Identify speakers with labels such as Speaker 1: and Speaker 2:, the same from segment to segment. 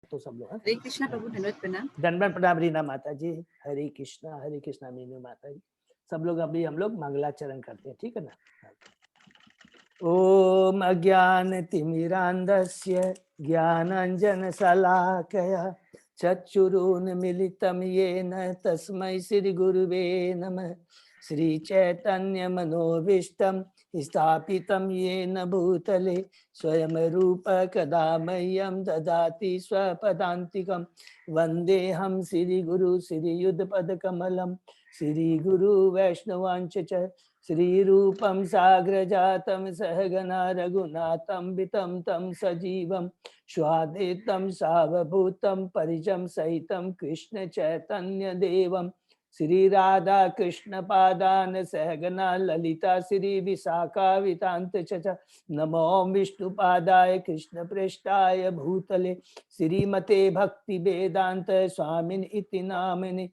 Speaker 1: तो सब लोग
Speaker 2: हरे कृष्णा प्रभु, दंडवत प्रणाम।
Speaker 1: दंडवत प्रणाम रीना माता जी, हरे कृष्णा मीनू माता जी, सब लोग अभी हम लोग मंगलाचरण करते हैं, ठीक है ना। ओम अज्ञानतिमिरान्धस्य ज्ञानाञ्जनशलाकया चक्षुरुन्मीलितं येन तस्मै श्रीगुरुवे नमः। श्रीचैतन्यमनोभीष्टं स्थापितं येन भूतले स्वयं रूप कदा मह्यं ददाति स्वपदान्तिकं। वन्देऽहं श्रीगुरु श्रीयुतपदकमलं श्रीगुरु वैष्णवांच च श्रीरूपं साग्रजातं सहगना रघुनाथं वितं तं सजीवं स्वाद्वैतं सावभूतं परिजं सहितं कृष्ण चैतन्य देवं श्री राधा कृष्ण पादान सहगना ललिता श्री विशाखा वितांत च नमो विष्णुपादाय कृष्ण पृष्ठाय भूतले श्रीमते भक्ति वेदांत स्वामिन इति नामिने।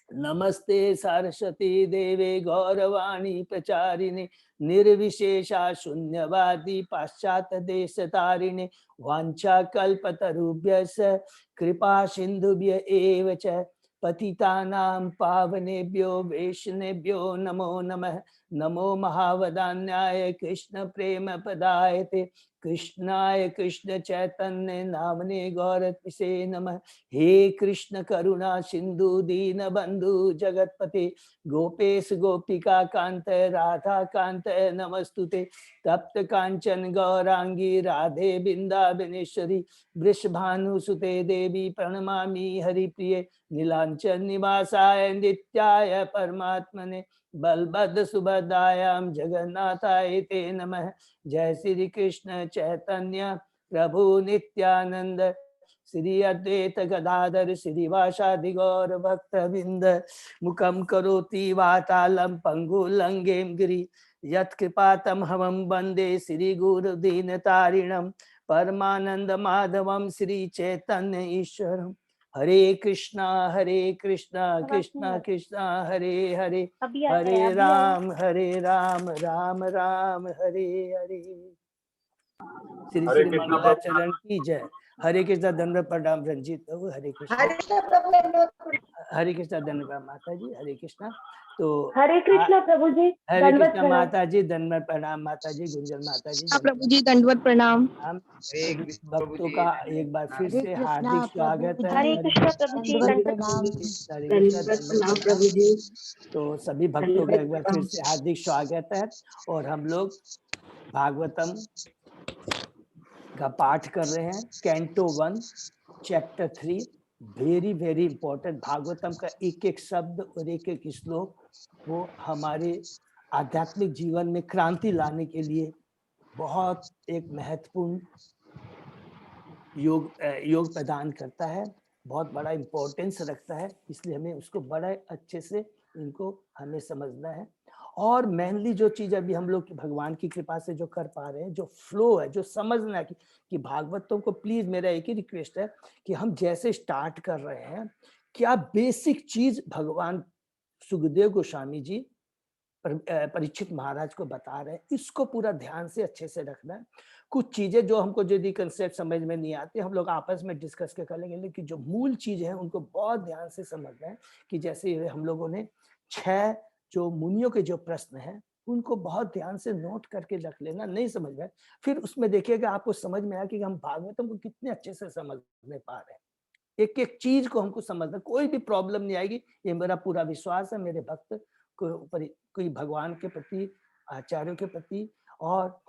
Speaker 1: नमस्ते सरस्वती देवे गौरवाणी प्रचारिणे निर्विशेषा शून्यवादी पाश्चात्य देश तारिणे वांछा कल्पतरुभ्यश्च कृपा सिंधुभ्य एव च पतितानां पावनेभ्यो वैष्णवेभ्यो नमो नमः। नमो महावदान्याय कृष्ण प्रेम पदायते कृष्णाय कृष्ण चैतन्य नामने गौरत्से नमः। हे कृष्ण करुणा सिंधु दीन बंधु जगतपते गोपेश गोपिका कांत राधा कांत नमस्तुते। तप्त कांचन गौरांगी राधे बिंदाबनेश्वरी वृषभानुसुते देवी प्रणमामि हरिप्रिय नीलांचन निवासाय नित्याय परमात्मने बलभद्र सुभद्रायां जगन्नाथाय ते नमः। जय श्री कृष्ण चैतन्य प्रभु नित्यानंद श्री अद्वैत गदाधर श्रीवासादि गौर भक्तबिंद मुखम करोति वातालम पंगुलंघेम गिरि यत्कृपातम हमं वंदे श्री गुरुदीनतारिणम परमानंद माधवम श्री चैतन्य ईश्वरम। हरे कृष्णा कृष्णा कृष्णा हरे हरे हरे राम राम राम हरे हरे। श्री श्री मंगलाचरण की जय। हरे कृष्णा दंडवत प्रणाम रंजीत प्रभु। हरे कृष्णा धन्यवाद माता जी। हरे कृष्णा। तो
Speaker 3: हरे कृष्णा प्रभु जी,
Speaker 1: हरे कृष्णा माता जी, दंडवत प्रणाम माता जी, गुंजन माता जी,
Speaker 4: प्रभु जी दंडवत प्रणाम।
Speaker 1: हम भक्तों का एक बार फिर से हार्दिक स्वागत है।
Speaker 3: हरे कृष्णा प्रभु जी,
Speaker 1: दंडवत प्रभु जी। तो सभी भक्तों का एक बार फिर से हार्दिक स्वागत है। और हम लोग भागवतम का पाठ कर रहे हैं, canto 1 chapter 3। Very very important. Bhagavatam का एक एक शब्द और एक एक श्लोक वो हमारे आध्यात्मिक जीवन में क्रांति लाने के लिए बहुत एक महत्वपूर्ण योग प्रदान करता है, बहुत बड़ा इंपॉर्टेंस रखता है। इसलिए हमें उसको बड़ा अच्छे से इनको हमें समझना है। और मेनली जो चीज अभी हम लोग भगवान की कृपा से जो कर पा रहे हैं, जो फ्लो है, जो समझना है कि भागवतों को प्लीज मेरा एक ही रिक्वेस्ट है कि हम जैसे स्टार्ट कर रहे हैं, क्या बेसिक चीज भगवान सुखदेव गोस्वामी जी परीक्षित महाराज को बता रहे हैं, इसको पूरा ध्यान से अच्छे से रखना है। कुछ चीजें जो हमको यदि कंसेप्ट समझ में नहीं आती, हम लोग आपस में डिस्कस के कर लेंगे, लेकिन जो मूल चीज है उनको बहुत ध्यान से समझना है। कि जैसे हम लोगों ने 6 जो मुनियों के जो प्रश्न हैं उनको बहुत ध्यान से नोट करके रख लेना। नहीं समझ में फिर उसमें देखिएगा आपको समझ में आया कि हम भागवतम को कितने अच्छे से समझ नहीं पा रहे हैं। एक एक चीज को हमको समझना, कोई भी प्रॉब्लम नहीं आएगी, ये मेरा पूरा विश्वास है। मेरे भक्त कोई भगवान के प्रति, आचार्यों के प्रति और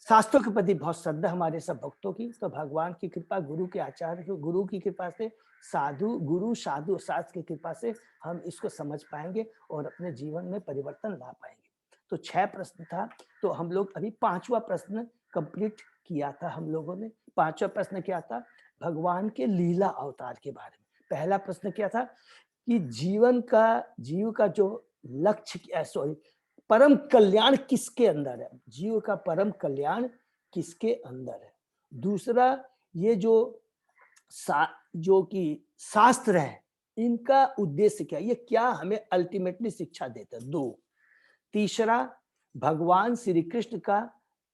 Speaker 1: शास्त्रों के प्रति बहुत श्रद्धा हमारे सब भक्तों की। तो भगवान की कृपा, गुरु के आचार्य, गुरु की कृपा से, साधु गुरु साधु शास्त्र की कृपा से हम इसको समझ पाएंगे और अपने जीवन में परिवर्तन ला पाएंगे। तो 6 प्रश्न था, तो हम लोग अभी 5वां प्रश्न कंप्लीट किया था हम लोगों ने। 5वां प्रश्न क्या था? भगवान के लीला अवतार के बारे में। पहला प्रश्न क्या था कि जीव का जो लक्ष्य, सॉरी, परम कल्याण किसके अंदर है? जीव का परम कल्याण किसके अंदर है? दूसरा, ये जो कि शास्त्र है, इनका उद्देश्य क्या है? ये क्या हमें अल्टीमेटली शिक्षा देता है? 2। तीसरा, भगवान श्री कृष्ण का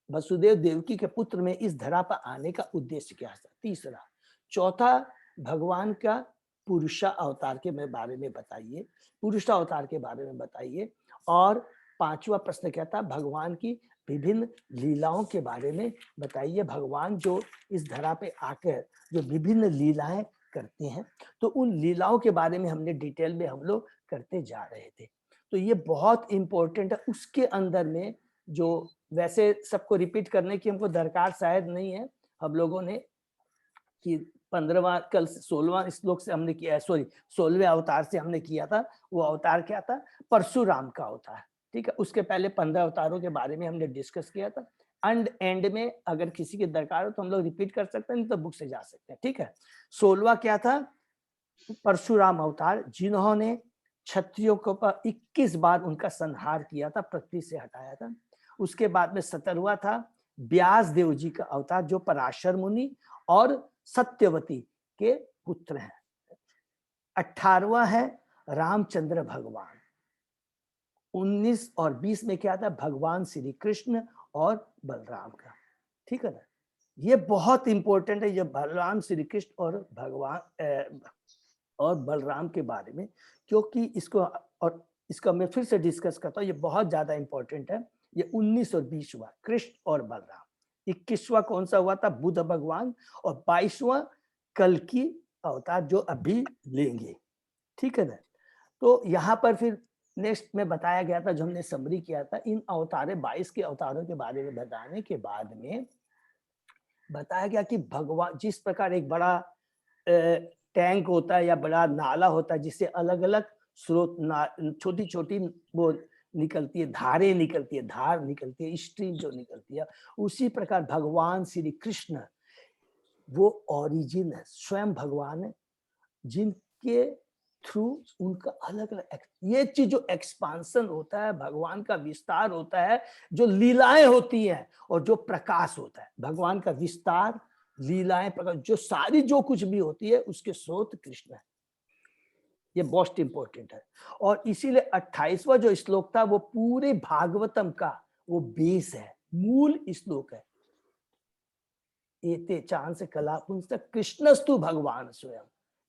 Speaker 1: वसुदेव देवकी के पुत्र में इस धरा पर आने का उद्देश्य क्या है? तीसरा। चौथा भगवान का पुरुषा अवतार के बारे में बताइए, पुरुषा अवतार के बारे में बताइए। और पांचवा प्रश्न क्या था, भगवान की विभिन्न लीलाओं के बारे में बताइए। भगवान जो इस धरा पे आकर जो विभिन्न लीलाएं करते हैं, तो उन लीलाओं के बारे में हमने डिटेल में हम लोग करते जा रहे थे। तो ये बहुत इंपॉर्टेंट है। उसके अंदर में जो वैसे सबको रिपीट करने की हमको दरकार शायद नहीं है, हम लोगों ने कि 15वां कल 16वां श्लोक से हमने किया है, सॉरी 16वें अवतार से हमने किया था। वो अवतार क्या था, परशुराम का अवतार, ठीक है। उसके पहले 15 अवतारों के बारे में हमने डिस्कस किया था। एंड में अगर किसी की दरकार हो तो हम लोग रिपीट कर सकते हैं, नहीं तो बुक से जा सकते हैं, ठीक है। 16वां क्या था, परशुराम अवतार, जिन्होंने क्षत्रियों के ऊपर 21 बार उनका संहार किया था, पृथ्वी से हटाया था। उसके बाद में 17वां था व्यास देव जी का अवतार, जो पराशर मुनि और सत्यवती के पुत्र हैं। 18वां है रामचंद्र भगवान। 19 और 20 में क्या था, भगवान श्री कृष्ण और बलराम का, ठीक है ना। ये बहुत इंपॉर्टेंट है, ये भगवान श्री कृष्ण और भगवान और बलराम के बारे में, क्योंकि इसको और इसका मैं फिर से डिस्कस करता हूँ, ये बहुत ज्यादा इंपॉर्टेंट है। ये 19 और 20 हुआ कृष्ण और बलराम। 21वां कौन सा हुआ था, बुद्ध भगवान। और 22वां कल की अवतार जो अभी लेंगे, ठीक है ना। तो यहाँ पर फिर नेक्स्ट में बताया गया था, जो हमने समरी किया था, इन अवतारे 22 के अवतारों के बारे में बताने के बाद में बताया गया कि भगवान जिस प्रकार एक बड़ा टैंक होता है या बड़ा नाला होता है, जिससे अलग अलग स्रोत छोटी छोटी वो निकलती है, धारें निकलती है, धार निकलती है, स्ट्रीम जो निकलती है, उसी प्रकार भगवान श्री कृष्ण वो ओरिजिन है, स्वयं भगवान है, जिनके थ्रू उनका अलग अलग ये चीज जो एक्सपांसन होता है, भगवान का विस्तार होता है, जो लीलाएं होती हैं और जो प्रकाश होता है, भगवान का विस्तार, लीलाएं, प्रकाश, जो सारी जो कुछ भी होती है उसके स्रोत कृष्ण है। ये मोस्ट इंपॉर्टेंट है। और इसीलिए 28वां जो श्लोक था वो पूरे भागवतम का वो बेस है, मूल श्लोक है। एते चांस कला पुंसक कृष्णस्तु भगवान स्वयं।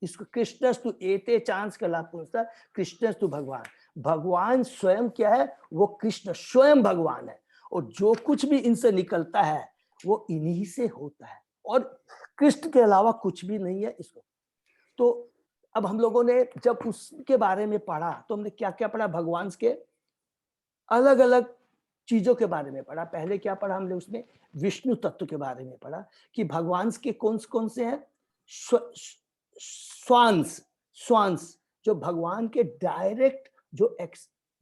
Speaker 1: इसको कृष्णस्तु एते चांस कला पुंसक कृष्णस्तु भगवान। भगवान स्वयं क्या है, वो कृष्ण स्वयं भगवान है, और जो कुछ भी इनसे निकलता है वो इन्हीं से होता है, और कृष्ण के अलावा कुछ भी नहीं है इसको। तो अब हम लोगों ने जब उसके बारे में पढ़ा तो हमने क्या क्या पढ़ा, भगवान के अलग अलग चीजों के बारे में पढ़ा। पहले क्या पढ़ा हमने, उसमें विष्णु तत्व के बारे में पढ़ा कि भगवान के कौन से हैं, स्वांस, स्वांस जो भगवान के डायरेक्ट जो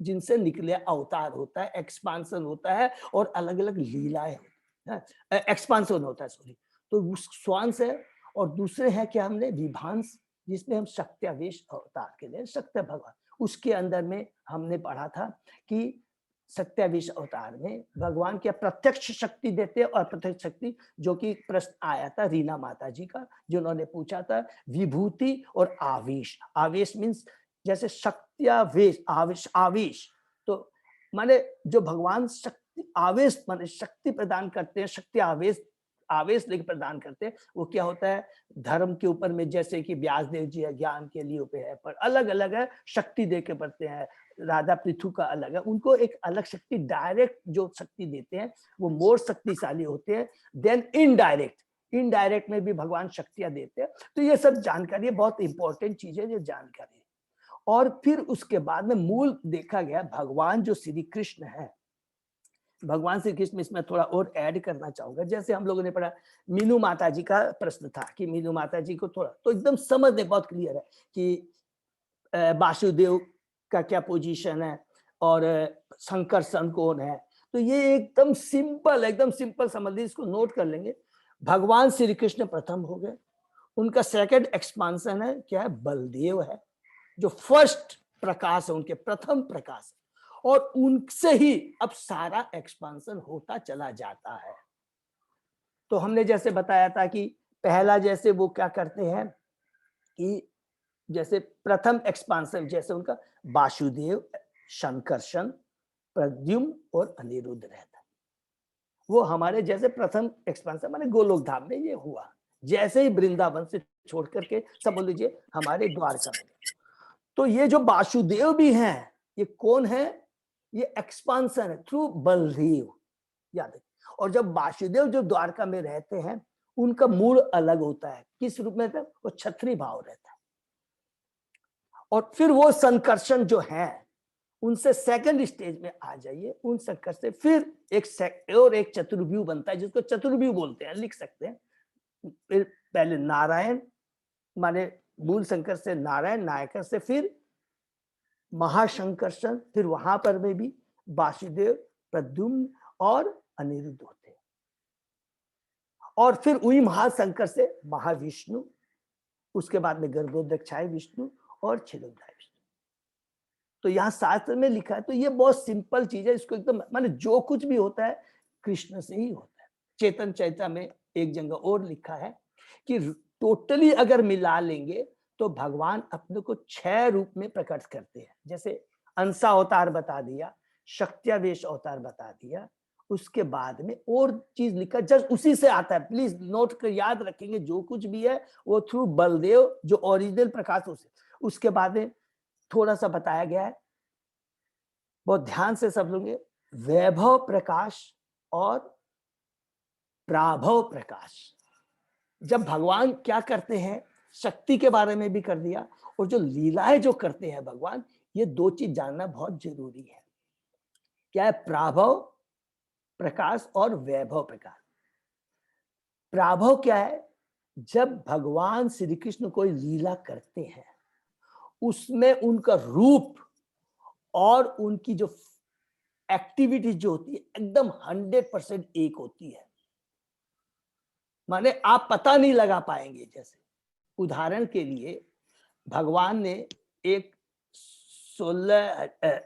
Speaker 1: जिनसे निकले अवतार होता है, एक्सपांसन होता है और अलग अलग लीलाएं, एक्सपांसन होता है, सॉरी। तो उस स्वांस है। और दूसरे हैं क्या, हमने विभांस, जिसमें हम शक्त्यावेश अवतार के लिए शक्ति भगवान, उसके अंदर में हमने पढ़ा था कि सत्यावीस अवतार में भगवान क्या प्रत्यक्ष शक्ति देते हैं, और प्रत्यक्ष शक्ति जो कि प्रश्न आया था रीना माता जी का, जिन्होंने पूछा था विभूति और आवेश। आवेश मीन्स जैसे शक्त्यावेश, आवेश, आवेश तो माने जो भगवान शक्ति आवेश माने शक्ति प्रदान करते हैं, शक्ति आवेश, आवेश लेके प्रदान करते हैं। वो क्या होता है, धर्म के ऊपर में, जैसे कि व्यास देव जी है ज्ञान के लिए पे है, पर अलग अलग है, शक्ति दे के बढ़ते हैं। राधा पृथु का अलग है, उनको एक अलग शक्ति, डायरेक्ट जो शक्ति देते हैं वो मोर शक्तिशाली होते हैं देन इनडायरेक्ट, इनडायरेक्ट में भी भगवान शक्तियां देते हैं। तो ये सब जानकारी है, बहुत इंपॉर्टेंट चीज है ये जानकारी। और फिर उसके बाद में मूल देखा गया भगवान जो श्री कृष्ण है, भगवान श्री कृष्ण इसमें थोड़ा और ऐड करना चाहूंगा। जैसे हम लोगों ने पढ़ा मीनू माता जी का प्रश्न था कि मीनू माता जी को थोड़ा तो एकदम समझने बहुत क्लियर है कि वासुदेव का क्या पोजीशन है और संकर्षण कौन है। तो ये एकदम सिंपल समझ लीजिए, इसको नोट कर लेंगे। भगवान श्री कृष्ण प्रथम हो गए, उनका सेकंड एक्सपांशन है क्या है, बलदेव है, जो फर्स्ट प्रकाश है, उनके प्रथम प्रकाश, और उनसे ही अब सारा एक्सपांशन होता चला जाता है। तो हमने जैसे बताया था कि पहला जैसे वो क्या करते हैं कि जैसे प्रथम एक्सपांशन जैसे उनका वासुदेव, शंकरशन, प्रद्युम्न और अनिरुद्ध रहता, वो हमारे जैसे प्रथम एक्सपांशन माने गोलोक धाम में ये हुआ, जैसे ही वृंदावन से छोड़ करके सब बोल लीजिए हमारे द्वारका में। तो ये जो वासुदेव भी हैं, ये कौन है? ये एक्सपांसन है थ्रू बलदेव, याद है। और जब वासुदेव जो द्वारका में रहते हैं, उनका मूड अलग होता है। किस रूप में रहता है? वो क्षत्रिय भाव रहता है। और फिर वो संकर्षण जो है, उनसे सेकंड स्टेज में आ जाइए। उन संकर्ष से फिर एक चतुर्व्यूह बनता है, जिसको चतुर्व्यूह बोलते हैं, लिख सकते हैं। फिर पहले नारायण माने मूल शंकर से नारायण, नायकर से फिर महाशंकर्षण, फिर वहां पर में भी वासुदेव, प्रद्युम्न और अनिरुद्ध होते हैं। और फिर वही महाशंकर से महाविष्णु, उसके बाद में गर्भोदक्षाय विष्णु और छिदोदय विष्णु। तो यहाँ शास्त्र में लिखा है। तो ये बहुत सिंपल चीज है, इसको एकदम माने जो कुछ भी होता है कृष्ण से ही होता है। चेतन चैता में एक जगह और लिखा है कि टोटली अगर मिला लेंगे तो भगवान अपने को 6 रूप में प्रकट करते हैं। जैसे अंशा अवतार बता दिया, शक्त्यावेश अवतार बता दिया, उसके बाद में और चीज लिखा जस्ट उसी से आता है। प्लीज नोट कर याद रखेंगे, जो कुछ भी है वो थ्रू बलदेव जो ओरिजिनल प्रकाश उसे। उसके बाद में थोड़ा सा बताया गया है, बहुत ध्यान से सब लोग, वैभव प्रकाश और प्राभव प्रकाश। जब भगवान क्या करते हैं, शक्ति के बारे में भी कर दिया, और जो लीलाएं जो करते हैं भगवान, ये 2 चीज जानना बहुत जरूरी है। क्या है? प्राभव प्रकाश और वैभव प्रकाश। प्राभव क्या है? जब भगवान श्री कृष्ण कोई लीला करते हैं, उसमें उनका रूप और उनकी जो एक्टिविटी जो होती है एकदम 100% एक होती है। माने आप पता नहीं लगा पाएंगे। जैसे उदाहरण के लिए भगवान ने एक 16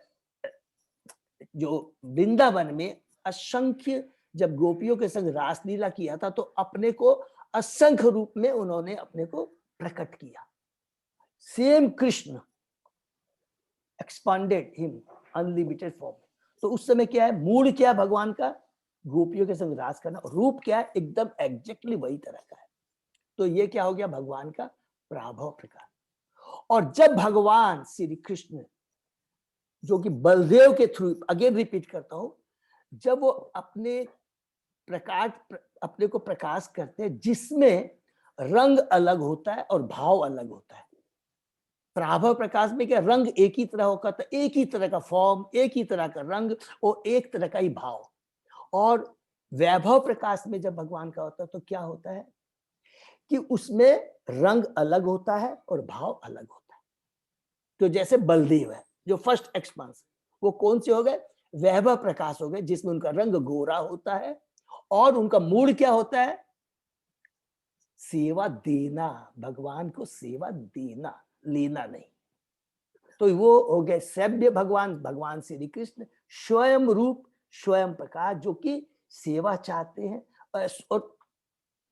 Speaker 1: जो वृंदावन में असंख्य जब गोपियों के संग रासलीला किया था, तो अपने को असंख्य रूप में उन्होंने अपने को प्रकट किया। Same Krishna expanded him unlimited form. तो उस समय क्या है, मूड क्या है भगवान का? गोपियों के संग रास करना। रूप क्या है? एकदम एग्जैक्टली वही तरह का है। तो ये क्या हो गया? भगवान का प्राभव प्रकार। और जब भगवान श्री कृष्ण जो कि बलदेव के थ्रू, अगेन रिपीट करता हूं, जब वो अपने को प्रकाश करते हैं, जिसमें रंग अलग होता है और भाव अलग होता है। प्राभव प्रकाश में क्या, रंग एक ही तरह होगा, तो एक ही तरह का फॉर्म, एक ही तरह का रंग और एक तरह का ही भाव। और वैभव प्रकाश में जब भगवान का होता है, तो क्या होता है कि उसमें रंग अलग होता है और भाव अलग होता है। तो जैसे बलदेव है जो फर्स्ट एक्सपांस, वो कौन से हो गए? वैभव प्रकाश हो गए, जिसमें उनका रंग गोरा होता है और उनका मूड क्या होता है? सेवा देना, भगवान को सेवा देना, लेना नहीं। तो वो हो गए सभ्य भगवान, भगवान श्री कृष्ण स्वयं रूप, स्वयं प्रकाश, जो कि सेवा चाहते हैं। और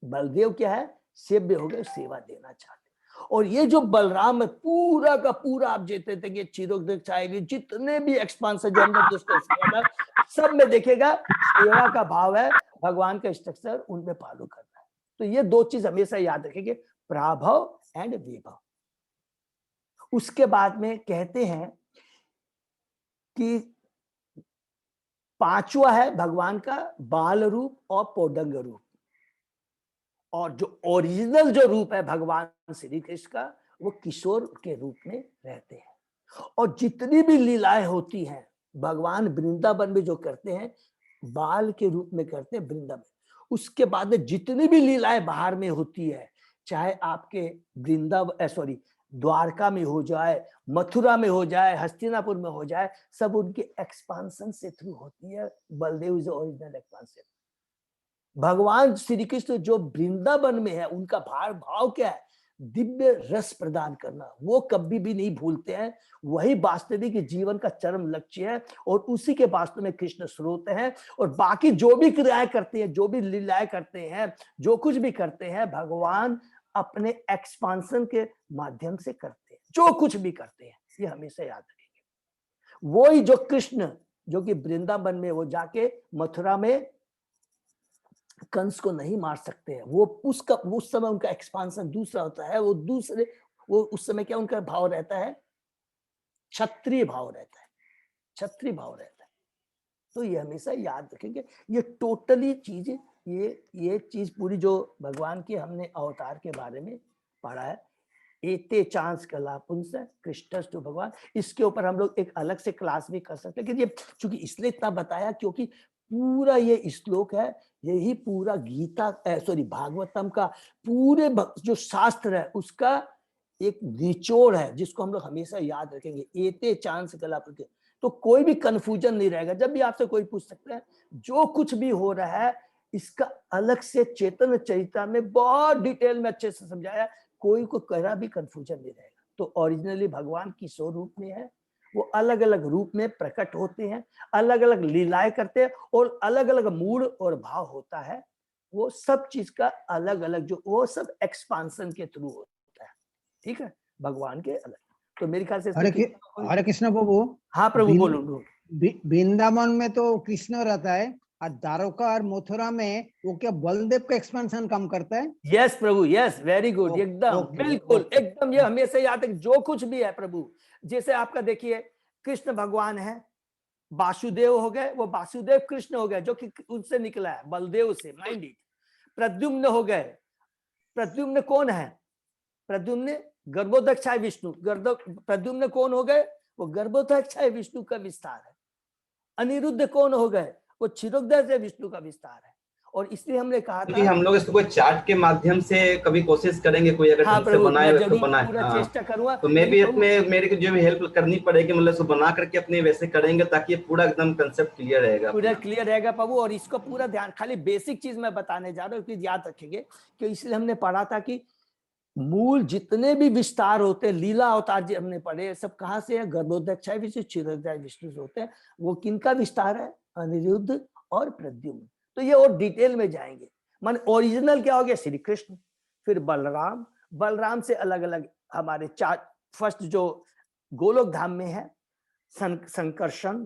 Speaker 1: बलदेव क्या है? सेव्य हो गए, सेवा देना चाहते हैं। और ये जो बलराम है, पूरा का पूरा आप जीते थे कि क्षीरोदक्षाय जितने भी एक्सपांशन जो हमने डिस्कस किया था, सब में देखेगा सेवा का भाव है, भगवान का स्ट्रक्चर उनमें फॉलो करना है। तो ये 2 चीज हमेशा याद रखेंगे, प्राभव एंड विभव। उसके बाद में कहते हैं कि 5वां है भगवान का बाल रूप और पौडंग रूप। और जो ओरिजिनल जो रूप है भगवान श्री कृष्ण का, वो किशोर के रूप में रहते हैं। और जितनी भी लीलाएं होती हैं भगवान वृंदावन में जो करते हैं, बाल के रूप में करते हैं वृंदावन। उसके बाद में जितनी भी लीलाएं बाहर में होती है, चाहे आपके वृंदावन द्वारका में हो जाए, मथुरा में हो जाए, हस्तिनापुर में हो जाए, सब उनके एक्सपांशन से थ्रू होती है। Baldev is original expansion. भगवान श्री कृष्ण जो वृंदावन में है, उनका भाव क्या है? दिव्य रस प्रदान करना। वो कभी भी नहीं भूलते हैं। वही वास्तविक जीवन का चरम लक्ष्य है, और उसी के वास्तव में कृष्ण स्रोत हैं। और बाकी जो भी क्रियाएं करते हैं, जो भी लीलाएं करते हैं, जो कुछ भी करते हैं, भगवान अपने एक्सपांशन के माध्यम से करते हैं। जो कुछ भी करते हैं, ये हमेशा याद रखेंगे। वही जो कृष्ण जो कि वृंदावन में वो जाके मथुरा में कंस को नहीं मार सकते हैं। वो उसका उस समय उनका एक्सपांशन दूसरा होता है। वो उस समय क्या उनका भाव रहता है, क्षत्रिय भाव रहता है, क्षत्रिय भाव रहता है। तो ये हमेशा याद रखेंगे। ये टोटली चीज, ये चीज पूरी जो भगवान के हमने अवतार के बारे में पढ़ा है, एते चांस कला पुंस कृष्णस्तु भगवान, इसके ऊपर हम लोग एक अलग से क्लास भी कर सकते हैं। लेकिन ये चूंकि इसलिए इतना बताया क्योंकि पूरा ये श्लोक है, यही पूरा गीता भागवतम का पूरे जो शास्त्र है उसका एक निचोड़ है, जिसको हम लोग हमेशा याद रखेंगे। एते चांस कला पुंस, तो कोई भी कंफ्यूजन नहीं रहेगा। जब भी आपसे कोई पूछ सकता है, जो कुछ भी हो रहा है इसका अलग से चेतन चरिता में बहुत डिटेल में अच्छे से समझाया, कोई को करा भी कंफ्यूजन नहीं रहेगा। तो ओरिजिनली भगवान की स्वरूप में है, वो अलग अलग रूप में प्रकट होते हैं, अलग अलग लीलाएं करते हैं, और अलग अलग मूड और भाव होता है। वो सब चीज का अलग अलग जो वो सब एक्सपांशन के थ्रू होता है। ठीक है, भगवान के अलग। तो मेरे ख्याल से इसमें
Speaker 2: हरे कृष्ण प्रभु।
Speaker 1: हाँ प्रभु, बोलो।
Speaker 2: वृंदावन में तो कृष्ण रहता है, और द्वारका और मथुरा में वो क्या बलदेव का एक्सपेंशन काम करता है?
Speaker 1: यस प्रभु, यस, वेरी गुड, एकदम बिल्कुल एकदम। ये हमेशा याद है, जो कुछ भी है प्रभु, जैसे आपका देखिए कृष्ण भगवान है, वासुदेव हो गए, वो वासुदेव कृष्ण हो गए जो कि उनसे निकला है, बलदेव से, माइंड इट। प्रद्युम्न हो गए, प्रद्युम्न कौन है? प्रद्युम्न गर्भोदक्षाय विष्णु। प्रद्युम्न कौन हो गए? वो गर्भोदक्षाय विष्णु का विस्तार है। अनिरुद्ध कौन हो गए? वो क्षीरोदय विष्णु का विस्तार है। और इसलिए हमने कहा था
Speaker 4: हम लोग इसको कोई चार्ट के माध्यम से कभी कोशिश करेंगे, कोई अगर ढंग से बनाए तो बनाए,
Speaker 1: पूरा चेष्टा करूंगा।
Speaker 4: तो मैं भी अपने मेरे को जो भी हेल्प करनी पड़ेगी, मतलब इसको बना करके अपने वैसे करेंगे, ताकि ये पूरा एकदम कंसेप्ट क्लियर रहेगा,
Speaker 1: पूरा क्लियर रहेगा प्रभु। और इसको पूरा ध्यान, खाली बेसिक चीज मैं बताने जा रहा हूँ कि याद रखेंगे कि इसलिए हमने पढ़ा था कि मूल जितने भी विस्तार होते हैं, लीला अवतार जो हमने पढ़े, सब कहाँ से है? गर्भोदक्षाय विष्णु, क्षीरोदय विष्णु से होते हैं। वो किनका विस्तार है? अनिरुद्ध और प्रद्युम्न। तो ये और डिटेल में जाएंगे। मान ओरिजिनल क्या हो गया? श्री कृष्ण, फिर बलराम, बलराम से अलग अलग हमारे चार, फर्स्ट जो गोलोक धाम में है संकर्षण,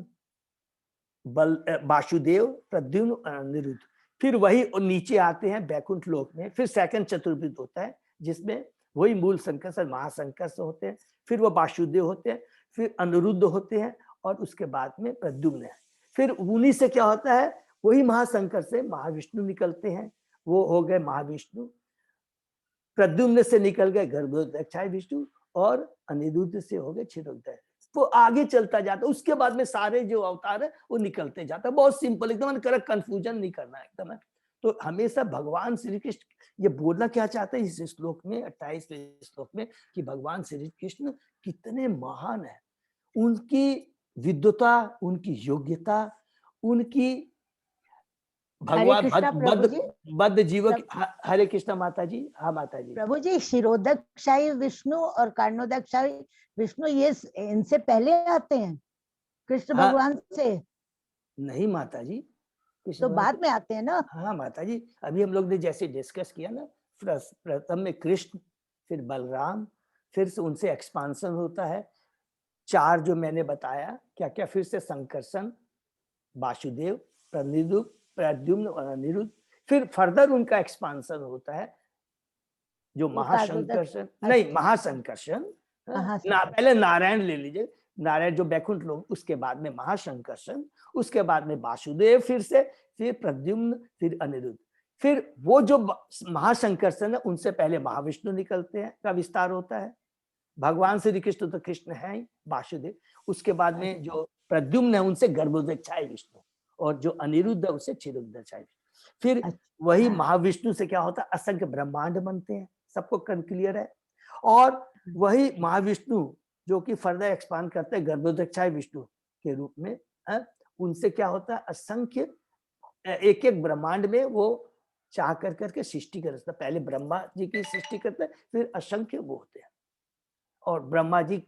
Speaker 1: वासुदेव, प्रद्युम्न और अनिरुद्ध। फिर वही नीचे आते हैं बैकुंठ लोक में, फिर सेकंड चतुर्विध होता है जिसमें वही मूल संकर्षण महासंकर्षण होते हैं, फिर वो वासुदेव होते हैं, फिर अनिरुद्ध होते हैं, और उसके बाद में प्रद्युम्न है। फिर उन्हीं से क्या होता है? वही महाशंकर से महाविष्णु निकलते हैं, वो हो गए महाविष्णु। प्रद्युम्न से निकल गए गर्भोदक्षाय विष्णु, और अनिरुद्ध से हो गए क्षीरोदय। वो आगे चलता जाता है, उसके बाद में सारे जो अवतार है वो निकलते जाता है। बहुत सिंपल एकदम, करेक्ट, कंफ्यूजन नहीं करना एकदम है। तो हमेशा भगवान श्री कृष्ण ये बोलना क्या चाहते हैं इस श्लोक में, 28वें श्लोक में, कि भगवान श्री कृष्ण कितने महान है। उनकी विद्वता, उनकी योग्यता, उनकी भगवान बद्ध जीवों की। हरे कृष्णा माता जी। हाँ माता जी।
Speaker 5: प्रभु जी, क्षीरोदक्षायी विष्णु और कर्णोदक्षायी विष्णु ये इनसे पहले आते हैं कृष्ण भगवान से?
Speaker 1: नहीं माता जी,
Speaker 5: तो बाद में आते हैं ना?
Speaker 1: हाँ माता जी, अभी हम लोग ने जैसे डिस्कस किया ना, प्रथम में कृष्ण, फिर बलराम, फिर से उनसे एक्सपांशन होता है। चार जो मैंने बताया क्या क्या, फिर से संकर्षण, वासुदेव, प्रद्युम्न और अनिरुद्ध। फिर फर्दर उनका एक्सपांशन होता है जो महासंकर्षण, नहीं महासंकर्षण, पहले नारायण ले लीजिए, नारायण जो बैकुंठ लोग, उसके बाद में महासंकर्षण, उसके बाद में वासुदेव, फिर प्रद्युम्न, फिर अनिरुद्ध। फिर वो जो महासंकर्षण है उनसे पहले महाविष्णु निकलते हैं, का विस्तार होता है। भगवान श्री कृष्ण तो कृष्ण है वासुदेव। उसके बाद में जो प्रद्युम्न है उनसे गर्भोदक्षाय विष्णु, और जो अनिरुद्ध है उससे क्षीरोदक्षाय विष्णु। फिर वही महाविष्णु से क्या होता है? असंख्य ब्रह्मांड बनते हैं, सबको क्लियर है। और वही महाविष्णु जो कि फर्दर एक्सपांड करते हैं गर्भोदक्षाय विष्णु के रूप में, उनसे क्या होता है? असंख्य एक एक ब्रह्मांड में वो चाह कर करके सृष्टि करता है। पहले ब्रह्मा जी की सृष्टि करते हैं, फिर असंख्य वो होते हैं, और ब्रह्मा जी,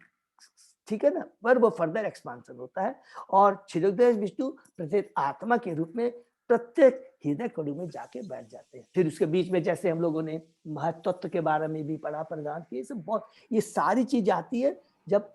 Speaker 1: ठीक है ना, पर वो फर्दर एक्सपांशन होता है। और क्षीरोदय विष्णु प्रत्येक आत्मा के रूप में प्रत्येक हृदय कड़ी में जाके बैठ जाते हैं। फिर उसके बीच में जैसे हम लोगों ने महत्त्व के बारे में भी पढ़ा, प्रदान किए, सब बहुत, ये सारी चीज आती है जब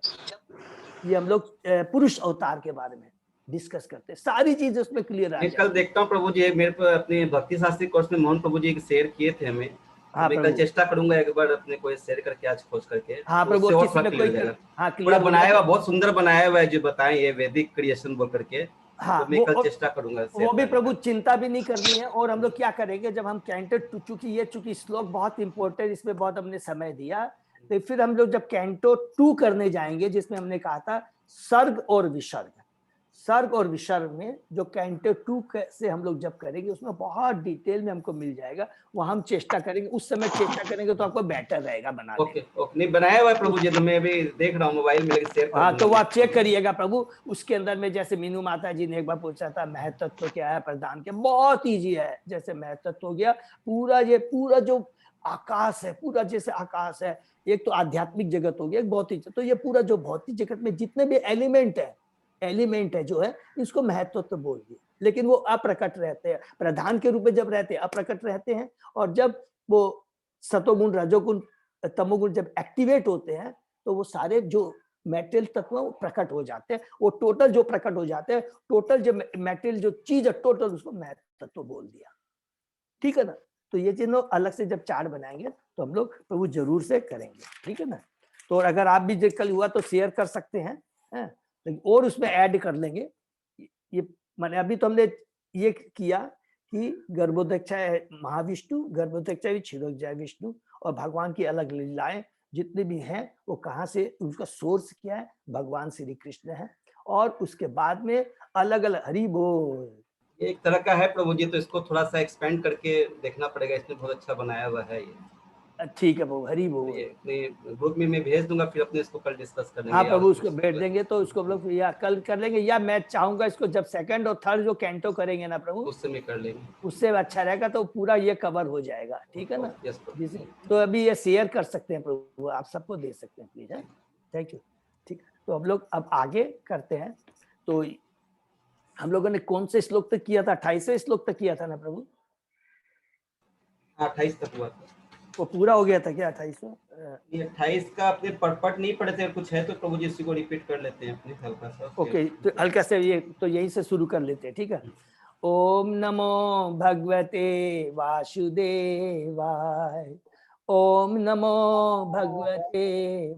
Speaker 1: ये हम लोग पुरुष अवतार के बारे में डिस्कस करते हैं, सारी चीजें उसमें क्लियर आ
Speaker 4: मैं कल
Speaker 1: जाएगी।
Speaker 4: देखता हूँ प्रभु जी, मेरे को अपने भक्ति शास्त्री कोर्स में मोहन प्रभु जी एक शेयर किए थे हमें,
Speaker 1: हाँ
Speaker 4: मैं कल
Speaker 1: प्रभु,
Speaker 4: चेष्टा करूंगा एक बार अपने को शेयर करके आज खोज करके,
Speaker 1: हाँ
Speaker 4: तो
Speaker 1: प्रभु,
Speaker 4: उससे और
Speaker 1: किसी
Speaker 4: थोड़ा
Speaker 1: में
Speaker 4: क्लियर
Speaker 1: कोई
Speaker 4: हो जाएगा।
Speaker 1: हाँ
Speaker 4: पूरा
Speaker 1: क्लियर हो
Speaker 4: बनाया
Speaker 1: जाएगा।
Speaker 4: हुआ, बहुत सुंदर बनाया हुआ है जो बताएं ये वैदिक क्रिएशन बोल करके,
Speaker 1: हाँ
Speaker 4: तो मैं कल चेष्टा करूंगा शेयर
Speaker 1: वो भी
Speaker 4: करने
Speaker 1: प्रभु
Speaker 4: का।
Speaker 1: चिंता भी नहीं करनी है। और हम लोग क्या करेंगे, जब हम कैंटो टू, चूंकि श्लोक बहुत इंपॉर्टेंट, इसमें बहुत हमने समय दिया, तो फिर हम लोग जब कैंटो 2 करने जाएंगे, जिसमें हमने कहा था सर्ग और विसर्ग, सर्ग और विसर्ग में जो कैंटो 2 से हम लोग जब करेंगे, उसमें बहुत डिटेल में हमको मिल जाएगा। वहां हम चेष्टा करेंगे, उस समय चेष्टा करेंगे तो आपको बेटर रहेगा बनाने में।
Speaker 4: ओके ओके, नहीं बनाया हुआ है प्रभु जी, तो मैं अभी देख रहा हूँ मोबाइल में, लेकिन शेयर कर
Speaker 1: हाँ, तो वो
Speaker 4: दूंगा
Speaker 1: आप चेक करिएगा प्रभु। उसके अंदर में जैसे मीनू माता जी ने एक बार पूछा था महत्व तो क्या है प्रधान के, बहुत इजी है। जैसे महत्व हो गया, पूरा जो आकाश है, पूरा जैसे आकाश है, एक तो आध्यात्मिक जगत हो गया, एक भौतिक, तो ये पूरा जो भौतिक जगत में जितने भी एलिमेंट है जो है, इसको महत्व तो बोल दिया। लेकिन वो अप्रकट रहते हैं, प्रधान के रूप में जब रहते हैं अप्रकट रहते हैं, और जब वो सतोगुण रजोगुण तमोगुण जब एक्टिवेट होते हैं, तो वो सारे जो मेटेरियल तत्व वो प्रकट हो जाते हैं। वो टोटल जो प्रकट हो जाते हैं, टोटल जो मेटेरियल जो चीज है टोटल, उसको महत्व तत्व बोल दिया। ठीक है ना। तो ये चीज अलग से जब चार्ट बनाएंगे तो हम लोग प्रभु जरूर से करेंगे, ठीक है ना। तो अगर आप भी कल हुआ तो शेयर कर सकते हैं, और उसमें ऐड कर लेंगे। ये माने अभी तो हमने ये किया कि गर्भोदक्षाय महाविष्णु, गर्भोदक्षाय क्षीरोदक्षाय विष्णु, और भगवान की अलग लीलाएं जितने भी हैं वो कहाँ से, उसका सोर्स क्या है, भगवान श्री कृष्ण है। और उसके बाद में अलग अलग हरि बोल,
Speaker 4: ये एक तरह का है प्रभु जी, तो इसको थोड़ा सा एक्सपेंड करके देखना पड़ेगा, इसने बहुत अच्छा बनाया हुआ है ये।
Speaker 1: ठीक है प्रभु, हरि बोल।
Speaker 4: ये अपने ग्रुप में मैं भेज दूंगा, फिर अपने इसको कल डिस्कस कर
Speaker 1: हाँ
Speaker 4: लेंगे।
Speaker 1: प्रभु,
Speaker 4: और
Speaker 1: उसको बैठ देंगे तो उसको हम लोग या कल कर लेंगे, या मैं चाहूंगा इसको जब सेकंड और थर्ड जो कैंटो करेंगे ना प्रभु,
Speaker 4: उस समय कर लेंगे।
Speaker 1: उससे अच्छा रहेगा, तो पूरा ये कवर हो जाएगा, ठीक है ना।
Speaker 4: यस प्रभु।
Speaker 1: जिसे तो अभी ये शेयर कर सकते हैं प्रभु, आप सबको दे सकते हैं प्लीज। Thank you. ठीक है, तो हम लोग अब आगे करते हैं। तो हम लोगों ने कौन से श्लोक तक किया था, 28वें श्लोक तक किया था ना प्रभु।
Speaker 4: 28 तक हुआ था।
Speaker 1: वो पूरा हो गया था क्या 28वां?
Speaker 4: ये 28 का अपने पट नहीं पढ़े थे, कुछ है तो प्रभु जी इसी को रिपीट कर लेते हैं अपने हल्का सा।
Speaker 1: ओके, तो हल्का से ये तो यहीं से शुरू कर लेते हैं, ठीक है। ओम नमो भगवते वासुदेवाय, ओम नमो भगवते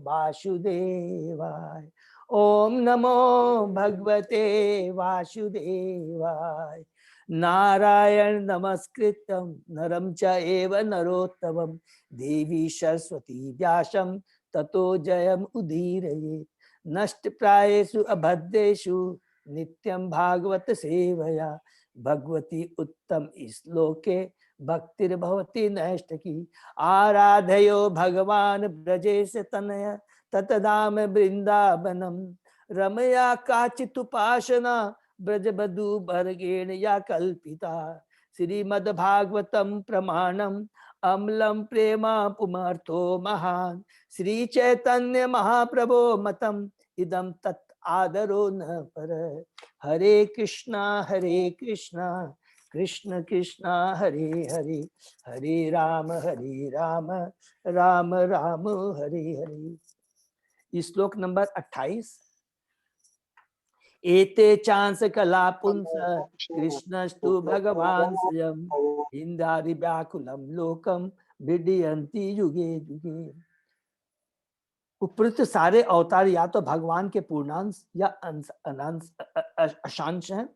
Speaker 1: वासुदेवाय, ओम नमो भगवते वासुदेवाय। नारायण नमस्कृत्यं नरं चैव नरोत्तमं, देवी सरस्वती व्यासं ततो जयम् उदीरयेत्। नष्ट प्रायेषु अभद्रेषु नित्यं भागवत सेवया, भगवती उत्तम श्लोके भक्तिर्भवति नैष्ठकी। आराधयो भगवान ब्रजेश तनय, ततधाम वृंदावनम, रमया काचिदुपासना ब्रजबधु भर्गेण या कल्पिता। श्रीमद्भागवतम प्रमाणम अम्लम प्रेमा पुमर्थो महान, श्री चैतन्य महाप्रभो मतम इदम तत् आदरो न पर। हरे कृष्णा कृष्ण कृष्णा हरे हरे, हरे राम राम राम हरे हरे। श्लोक नंबर 28। एते चांस कला पुंस कृष्णस्तु भगवान स्वयं, इंदारि व्याकुलम लोकम विडयन्ति युगे युगे। उपयुक्त सारे अवतार या तो भगवान के पूर्णांश या अशांश हैं,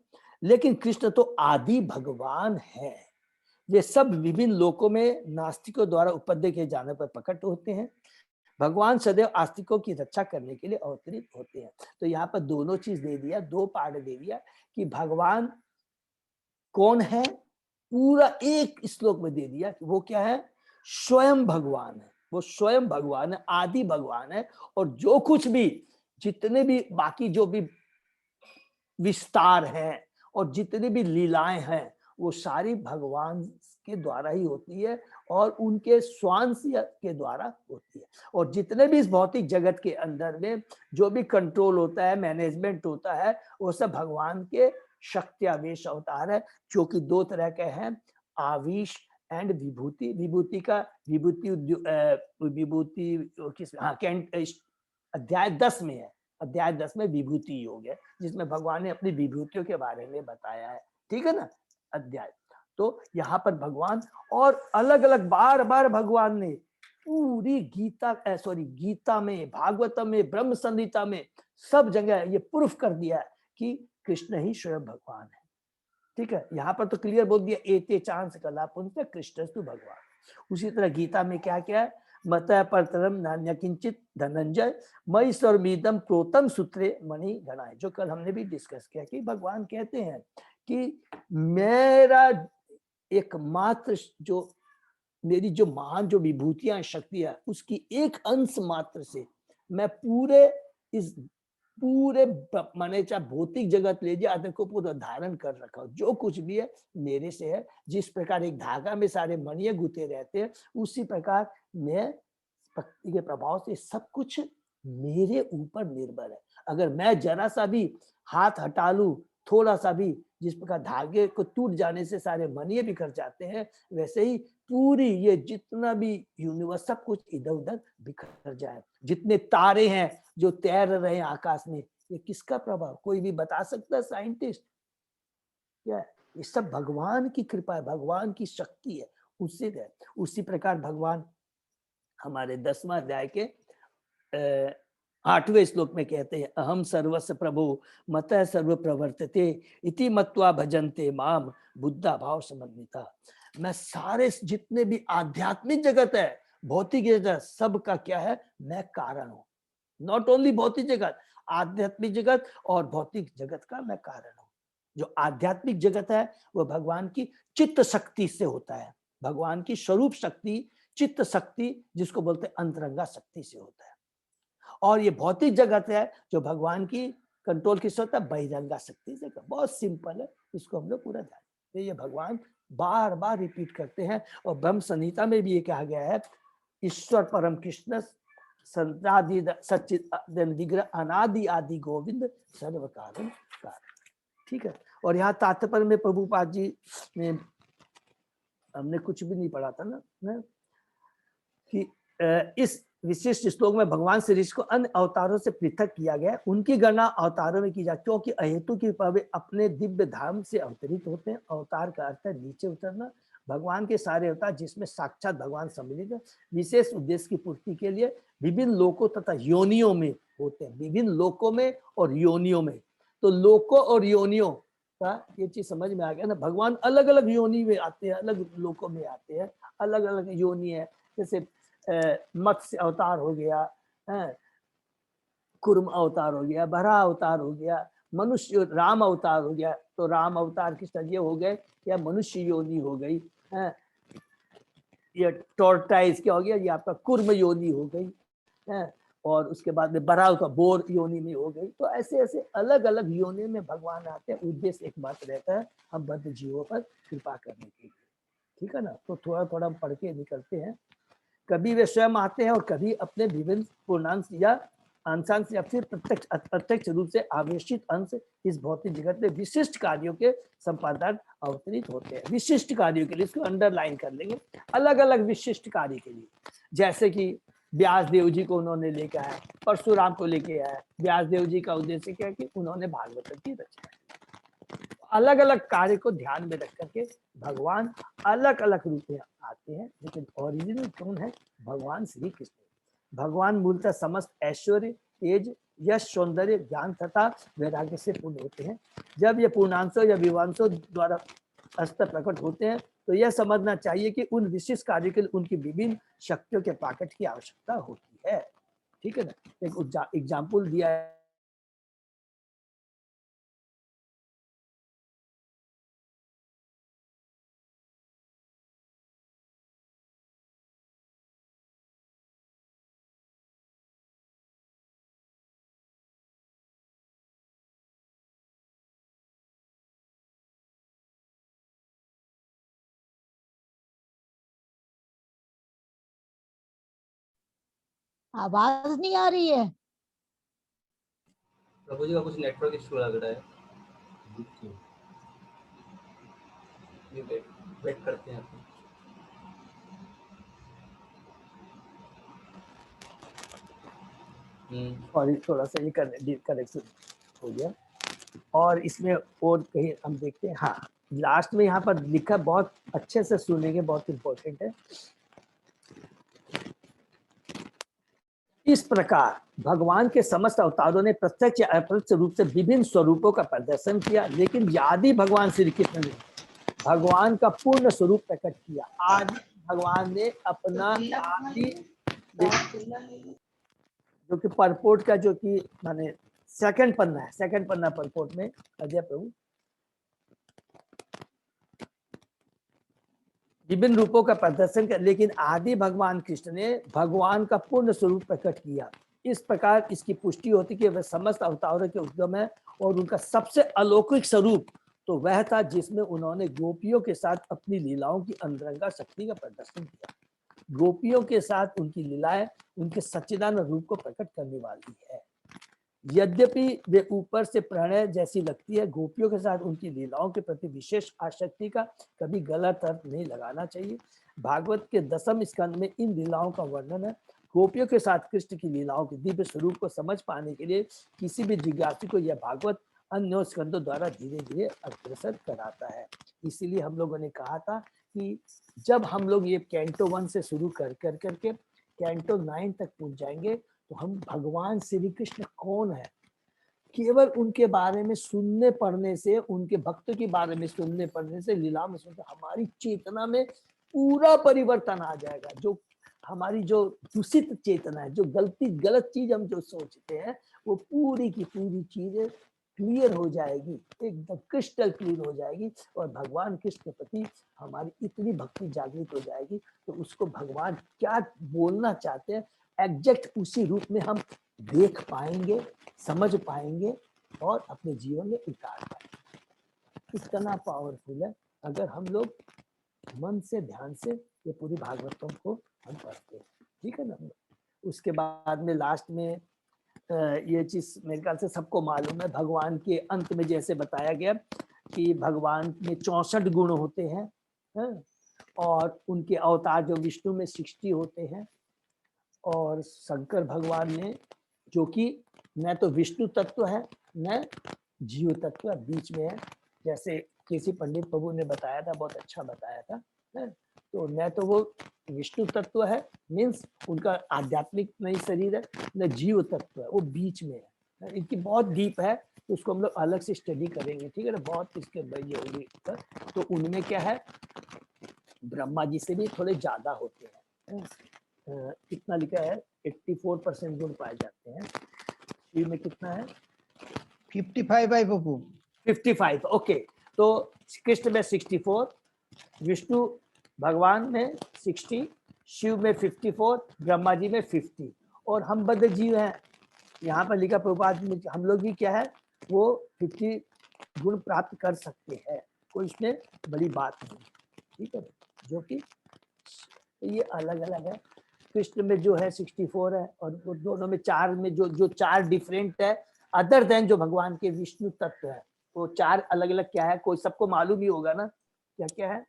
Speaker 1: लेकिन कृष्ण तो आदि भगवान है। ये सब विभिन्न लोकों में नास्तिकों द्वारा उपद्रव किए जाने पर प्रकट होते हैं। भगवान सदैव आस्तिकों की रक्षा करने के लिए अवतरित होते हैं। तो यहाँ पर दोनों चीज दे दिया, दो पार्ट दे दिया कि भगवान कौन है, पूरा एक श्लोक में दे दिया कि वो क्या है, स्वयं भगवान है। वो स्वयं भगवान है, आदि भगवान है। और जो कुछ भी, जितने भी बाकी जो भी विस्तार हैं और जितनी भी लीलाएं हैं, वो सारी भगवान के द्वारा ही होती है और उनके स्वांश के द्वारा होती है। और जितने भी इस भौतिक जगत के अंदर में जो भी कंट्रोल होता है, मैनेजमेंट होता है, वो सब भगवान के शक्त्यावेश अवतार है, जो कि दो तरह के हैं, आवेश एंड विभूति। विभूति का विभूति किस अध्याय 10 में है, अध्याय 10 में विभूति योग है, जिसमें भगवान ने अपनी विभूतियों के बारे में बताया है, ठीक है ना अध्याय। तो यहाँ पर भगवान और अलग अलग बार बार भगवान ने पूरी गीता में, भागवतम में, ब्रह्म संहिता में सब जगह ये प्रूफ कर दिया है कि कृष्ण ही स्वयं भगवान है, ठीक है। यहाँ पर तो क्लियर बोल दिया एते चांस कला पुंस कृष्णस्तु भगवान। उसी तरह गीता में क्या क्या है, मत परतरम नान्य किंचित धनंजय मई सर्वमिदं प्रोतम सूत्रे मणि गणाय, जो कल हमने भी डिस्कस किया कि भगवान कहते हैं कि मेरा एकमात्र जो मेरी जो महान जो विभूतियां शक्तियां उसकी एक अंश मात्र से मैं पूरे माने चाहे भौतिक जगत ले जाए को पूरा धारण कर रखा हूं। जो कुछ भी है मेरे से है। जिस प्रकार एक धागा में सारे मणिये गुथे रहते हैं, उसी प्रकार मैं भक्ति के प्रभाव से सब कुछ मेरे ऊपर निर्भर है। अगर मैं जरा सा भी हाथ हटा लूं, थोड़ा सा भी, जिस प्रकार धागे को टूट जाने से सारे मणिये बिखर जाते हैं, वैसे ही पूरी ये जितना भी यूनिवर्स सब कुछ इधर उधर बिखर जाए। जितने तारे हैं जो तैर रहे हैं आकाश में, ये किसका प्रभाव? कोई भी बता सकता है साइंटिस्ट? क्या ये सब भगवान की कृपा है, भगवान की शक्ति है, उससे है। उसी प्रकार भगवान हमारे 10वां अध्याय के 8वें श्लोक में कहते हैं, अहम सर्वस्य प्रभु मतः सर्व प्रवर्तते इति मत्वा भजन्ते माम बुद्धा भाव समन्विता। मैं सारे जितने भी आध्यात्मिक जगत है, भौतिक जगत, सबका क्या है, मैं कारण हूं। नॉट ओनली भौतिक जगत, आध्यात्मिक जगत और भौतिक जगत का मैं कारण हूं। जो आध्यात्मिक जगत है वो भगवान की चित्त शक्ति से होता है। भगवान की स्वरूप शक्ति, चित्त शक्ति, जिसको बोलते हैं अंतरंगा शक्ति से होता है। और ये भौतिक जगत है जो भगवान की कंट्रोल किससे होता है, बहिरंगा शक्ति से। बहुत सिंपल है, इसको हम लोग पूरा ध्यान देते हैं। ये भगवान बार बार रिपीट करते हैं और ब्रह्म संहिता में भी ये कहा गया है, ईश्वर परम कृष्ण संतादि सच्चिद विग्रह अनादि आदि गोविंद सर्व कारण कारण, ठीक है। और यहाँ तात्पर्य में प्रभुपाद जी ने, हमने कुछ भी नहीं पढ़ा था ना कि इस विशिष्ट श्लोक में भगवान श्री कृष्ण को अन्य अवतारों से पृथक किया गया। उनकी गणना अवतारों में की जाती, क्योंकि अहेतु की वे अपने दिव्य धाम से अवतरित होते हैं। अवतार का अर्थ है नीचे उतरना। भगवान के सारे अवतार जिसमें साक्षात भगवान सम्मिलित है, विशेष उद्देश्य की पूर्ति के लिए विभिन्न लोकों तथा योनियों में होते हैं। विभिन्न लोकों में और योनियों में, तो लोकों और योनियों का ये चीज समझ में आ गया ना। भगवान अलग अलग योनि में आते हैं, अलग लोकों में आते हैं, अलग अलग योनि है। जैसे मत्स्य अवतार हो गया, कुर्म अवतार हो गया, बरा अवतार हो गया, मनुष्य राम अवतार हो गया। तो राम अवतार किस तरह हो गए, या मनुष्य योनि हो गई, ये टॉर्टाइज क्या हो गया, ये आपका कुर्म योनि हो गई, और उसके बाद में बरा का बोर योनि में हो गई। तो ऐसे ऐसे अलग अलग योनि में भगवान आते हैं। उद्देश्य एक बात रहता है, हम बद्ध जीवों पर कृपा करने के लिए, ठीक है ना। तो थोड़ा थोड़ा हम पढ़ के निकलते हैं। कभी वे स्वयं आते हैं और कभी अपने विभिन्न पूर्णांश या अंशांश या फिर प्रत्यक्ष अप्रत्यक्ष रूप से आवेशित अंश इस भौतिक जगत में विशिष्ट कार्यों के संपादन अवतरित होते हैं। विशिष्ट कार्यों के लिए, इसको अंडरलाइन कर लेंगे, अलग अलग विशिष्ट कार्य के लिए। जैसे कि व्यास देव जी को उन्होंने लेकर आया, परशुराम को लेके आया। व्यास देव जी का उद्देश्य क्या है कि उन्होंने भागवत की रचना। अलग अलग कार्य को ध्यान में रख करके भगवान अलग अलग रूप में आते हैं, लेकिन ओरिजिनल कौन है, भगवान श्री कृष्ण। भगवान मूलतः समस्त ऐश्वर्य, तेज, यश, सौंदर्य, ज्ञान तथा वैराग्य से पूर्ण होते हैं। जब ये पूर्णांशों या विवांशों द्वारा अस्त्र प्रकट होते हैं, तो यह समझना चाहिए कि उन विशिष्ट कार्य के लिए उनकी विभिन्न शक्तियों के प्रकट की आवश्यकता होती है, ठीक है ना। एक एग्जाम्पल दिया है,
Speaker 5: आवाज नहीं आ रही है।
Speaker 4: प्रभु जी का कुछ नेटवर्क इशू लग रहा है, वेट करते हैं आप।
Speaker 1: सॉरी, थोड़ा सा ये करेक्शन हो गया। और इसमें और कहीं हम देखते हैं, हाँ लास्ट में यहाँ पर लिखा, बहुत अच्छे से सुनेंगे, बहुत इंपॉर्टेंट है। इस प्रकार भगवान के समस्त अवतारों ने प्रत्यक्ष या अप्रत्यक्ष रूप से विभिन्न स्वरूपों का प्रदर्शन किया, लेकिन आदि भगवान श्री कृष्ण ने भगवान का पूर्ण स्वरूप प्रकट किया। आदि भगवान ने अपना आदि, जो कि परपोर्ट का, जो कि माने सेकंड पन्ना है, सेकंड पन्ना परपोर्ट में, अजय प्रभु, विभिन्न रूपों का प्रदर्शन कर, लेकिन आदि भगवान कृष्ण ने भगवान का पूर्ण स्वरूप प्रकट किया। इस प्रकार इसकी पुष्टि होती कि वह समस्त अवतारों के उद्गम है, और उनका सबसे अलौकिक स्वरूप तो वह था जिसमें उन्होंने गोपियों के साथ अपनी लीलाओं की अंतरंगा शक्ति का प्रदर्शन किया। गोपियों के साथ उनकी लीलाएं उनके सच्चिदानंद रूप को प्रकट करने वाली है। यद्यपि वे ऊपर से प्रणय जैसी लगती है, गोपियों के साथ उनकी लीलाओं के प्रति विशेष आसक्ति का कभी गलत अर्थ नहीं लगाना चाहिए। भागवत के 10वें स्कंद में इन लीलाओं का वर्णन है। गोपियों के साथ कृष्ण की लीलाओं के दिव्य स्वरूप को समझ पाने के लिए किसी भी जिज्ञासु को यह भागवत अन्य स्कंदों द्वारा धीरे धीरे अग्रसर कराता है। इसीलिए हम लोगों ने कहा था कि जब हम लोग ये कैंटो 1 से शुरू कर करके कैंटो 9 तक पहुंच जाएंगे, तो हम भगवान श्री कृष्ण कौन है, केवल उनके बारे में सुनने पढ़ने से, उनके भक्तों के बारे में सुनने पढ़ने से, लीला में सुनते, हमारी चेतना में पूरा परिवर्तन आ जाएगा। जो हमारी जो दूषित चेतना है, जो गलत चीज हम जो सोचते हैं, वो पूरी की पूरी चीजें क्लियर हो जाएगी, एकदम क्रिस्टल क्लियर हो जाएगी, और भगवान कृष्ण के प्रति हमारी इतनी भक्ति जागृत हो जाएगी, तो उसको भगवान क्या बोलना चाहते हैं एग्जैक्ट उसी रूप में हम देख पाएंगे, समझ पाएंगे और अपने जीवन में उतार पाएंगे। इतना पावरफुल है अगर हम लोग मन से, ध्यान से ये पूरी भागवतों को हम पढ़ते हैं, ठीक है ना। उसके बाद में लास्ट में ये चीज मेरे ख्याल से सबको मालूम है, भगवान के अंत में जैसे बताया गया कि भगवान में 64 गुण होते हैं, और उनके अवतार जो विष्णु में 60 होते हैं, और शंकर भगवान ने, जो कि न तो विष्णु तत्व है न जीव तत्व है, बीच में है। जैसे किसी पंडित प्रभु ने बताया था, बहुत अच्छा बताया था, तो न तो वो विष्णु तत्व है, मीन्स उनका आध्यात्मिक नहीं शरीर है, न जीव तत्व है, वो बीच में है। इनकी बहुत डीप है, तो उसको हम लोग अलग से स्टडी करेंगे, ठीक है ना, बहुत इसके ये होगी। तो उनमें क्या है, ब्रह्मा जी से भी थोड़े ज्यादा होते हैं। कितना लिखा है, 84% गुण पाए जाते हैं। शिव में कितना है,
Speaker 2: 55 है पप्पू,
Speaker 1: 55। ओके, तो कृष्ण में 64, विष्णु भगवान में 60, शिव में 54, ब्रह्मा जी में 50, और हम बद्ध जीव हैं। यहाँ पर लिखा प्रभुपाद में, हम लोग भी क्या है, वो 50 गुण प्राप्त कर सकते हैं, कोई इसमें बड़ी बात नहीं, ठीक है। जो कि ये अलग अलग है, कृष्ण में जो है 64 है, और वो दोनों में 4 में जो 4 डिफरेंट है, अदर देन जो भगवान के विष्णु तत्व है, वो 4 अलग अलग क्या है, कोई सबको मालूम ही होगा ना, क्या क्या है।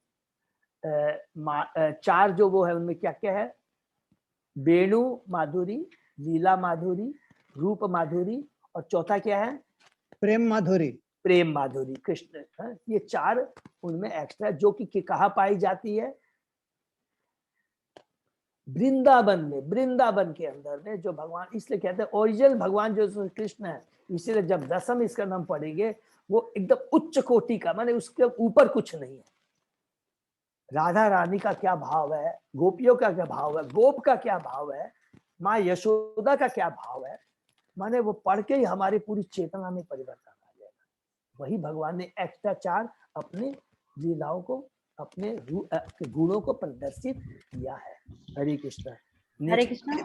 Speaker 1: 4 जो वो है, उनमें क्या क्या है, वेणु माधुरी, लीला माधुरी, रूप माधुरी, और चौथा क्या है,
Speaker 2: प्रेम माधुरी।
Speaker 1: प्रेम माधुरी। कृष्ण है, ये 4 उनमें एक्स्ट्रा, जो कि कहाँ पाई जाती है, वृंदावन में, वृंदावन के अंदर में जो भगवान, इसलिए कहते हैं ओरिजिनल भगवान जो कृष्ण है। इसीलिए जब 10वें स्कंद हम पढ़ेंगे, वो एकदम उच्च कोटि का, माने उसके ऊपर कुछ नहीं है। राधा रानी का क्या भाव है, गोपियों का क्या भाव है, गोप का क्या भाव है, माँ यशोदा का क्या भाव है, माने वो पढ़ के ही हमारी पूरी चेतना में परिवर्तन आ जाएगा। वही भगवान ने एक्स्ट्रा 4 अपने लीलाओं को, अपने गुणों को प्रदर्शित किया है। हरे कृष्ण।
Speaker 3: हरे कृष्णा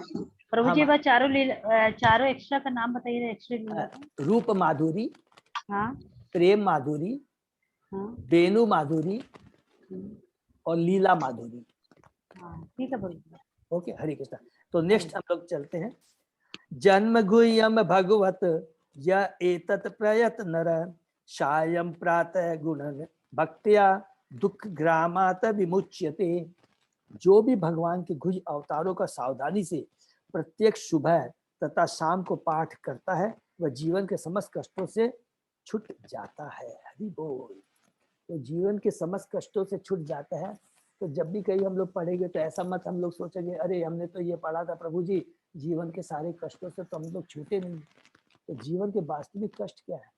Speaker 3: प्रभु जी, वह चारों एक्स्ट्रा का नाम बताइए, एक्स्ट्रा।
Speaker 1: रूप माधुरी,
Speaker 3: हाँ,
Speaker 1: प्रेम माधुरी,
Speaker 3: हाँ,
Speaker 1: वेणु माधुरी, और लीला माधुरी।
Speaker 3: हाँ, ठीक है प्रभु।
Speaker 1: ओके, हरे कृष्ण। तो नेक्स्ट हम लोग चलते हैं। जन्म गुह्यम भगवत य एतत् प्रयत नर सायं प्रातः गुणन भक्त्या दुख ग्रामात विमुच्यते। जो भी भगवान के गुह्य अवतारों का सावधानी से प्रत्येक सुबह तथा शाम को पाठ करता है वह जीवन के समस्त कष्टों से छूट जाता है। हरि बोल। तो जीवन के समस्त कष्टों से छूट जाता है। तो जब भी कहीं हम लोग पढ़ेंगे तो ऐसा मत हम लोग सोचेंगे अरे हमने तो ये पढ़ा था प्रभु जी, जीवन के सारे कष्टों से तो हम लोग छूटे नहीं। तो जीवन के वास्तविक कष्ट क्या है?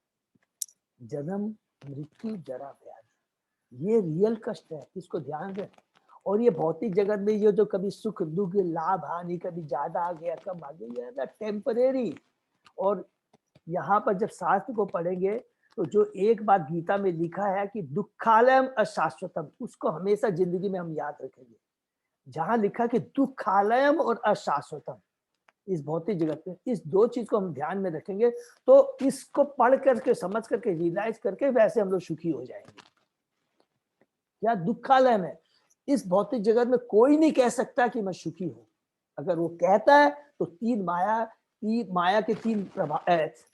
Speaker 1: जन्म, मृत्यु, जरा, व्याधि, ये रियल कष्ट है, इसको ध्यान दें। और ये भौतिक जगत में ये जो कभी सुख दुख लाभ हानि कभी ज्यादा आ गया कम आ गया, ये टेम्परेरी। और यहाँ पर जब शास्त्र को पढ़ेंगे तो जो एक बात गीता में लिखा है कि दुखालयम अशाश्वतम, उसको हमेशा जिंदगी में हम याद रखेंगे। जहां लिखा कि दुखालयम और अशाश्वतम, इस भौतिक जगत में इस दो चीज को हम ध्यान में रखेंगे तो इसको पढ़ करके समझ करके रियलाइज करके वैसे हम लोग सुखी हो जाएंगे। क्या दुखालय में इस भौतिक जगत में कोई नहीं कह सकता कि मैं सुखी हूं। अगर वो कहता है तो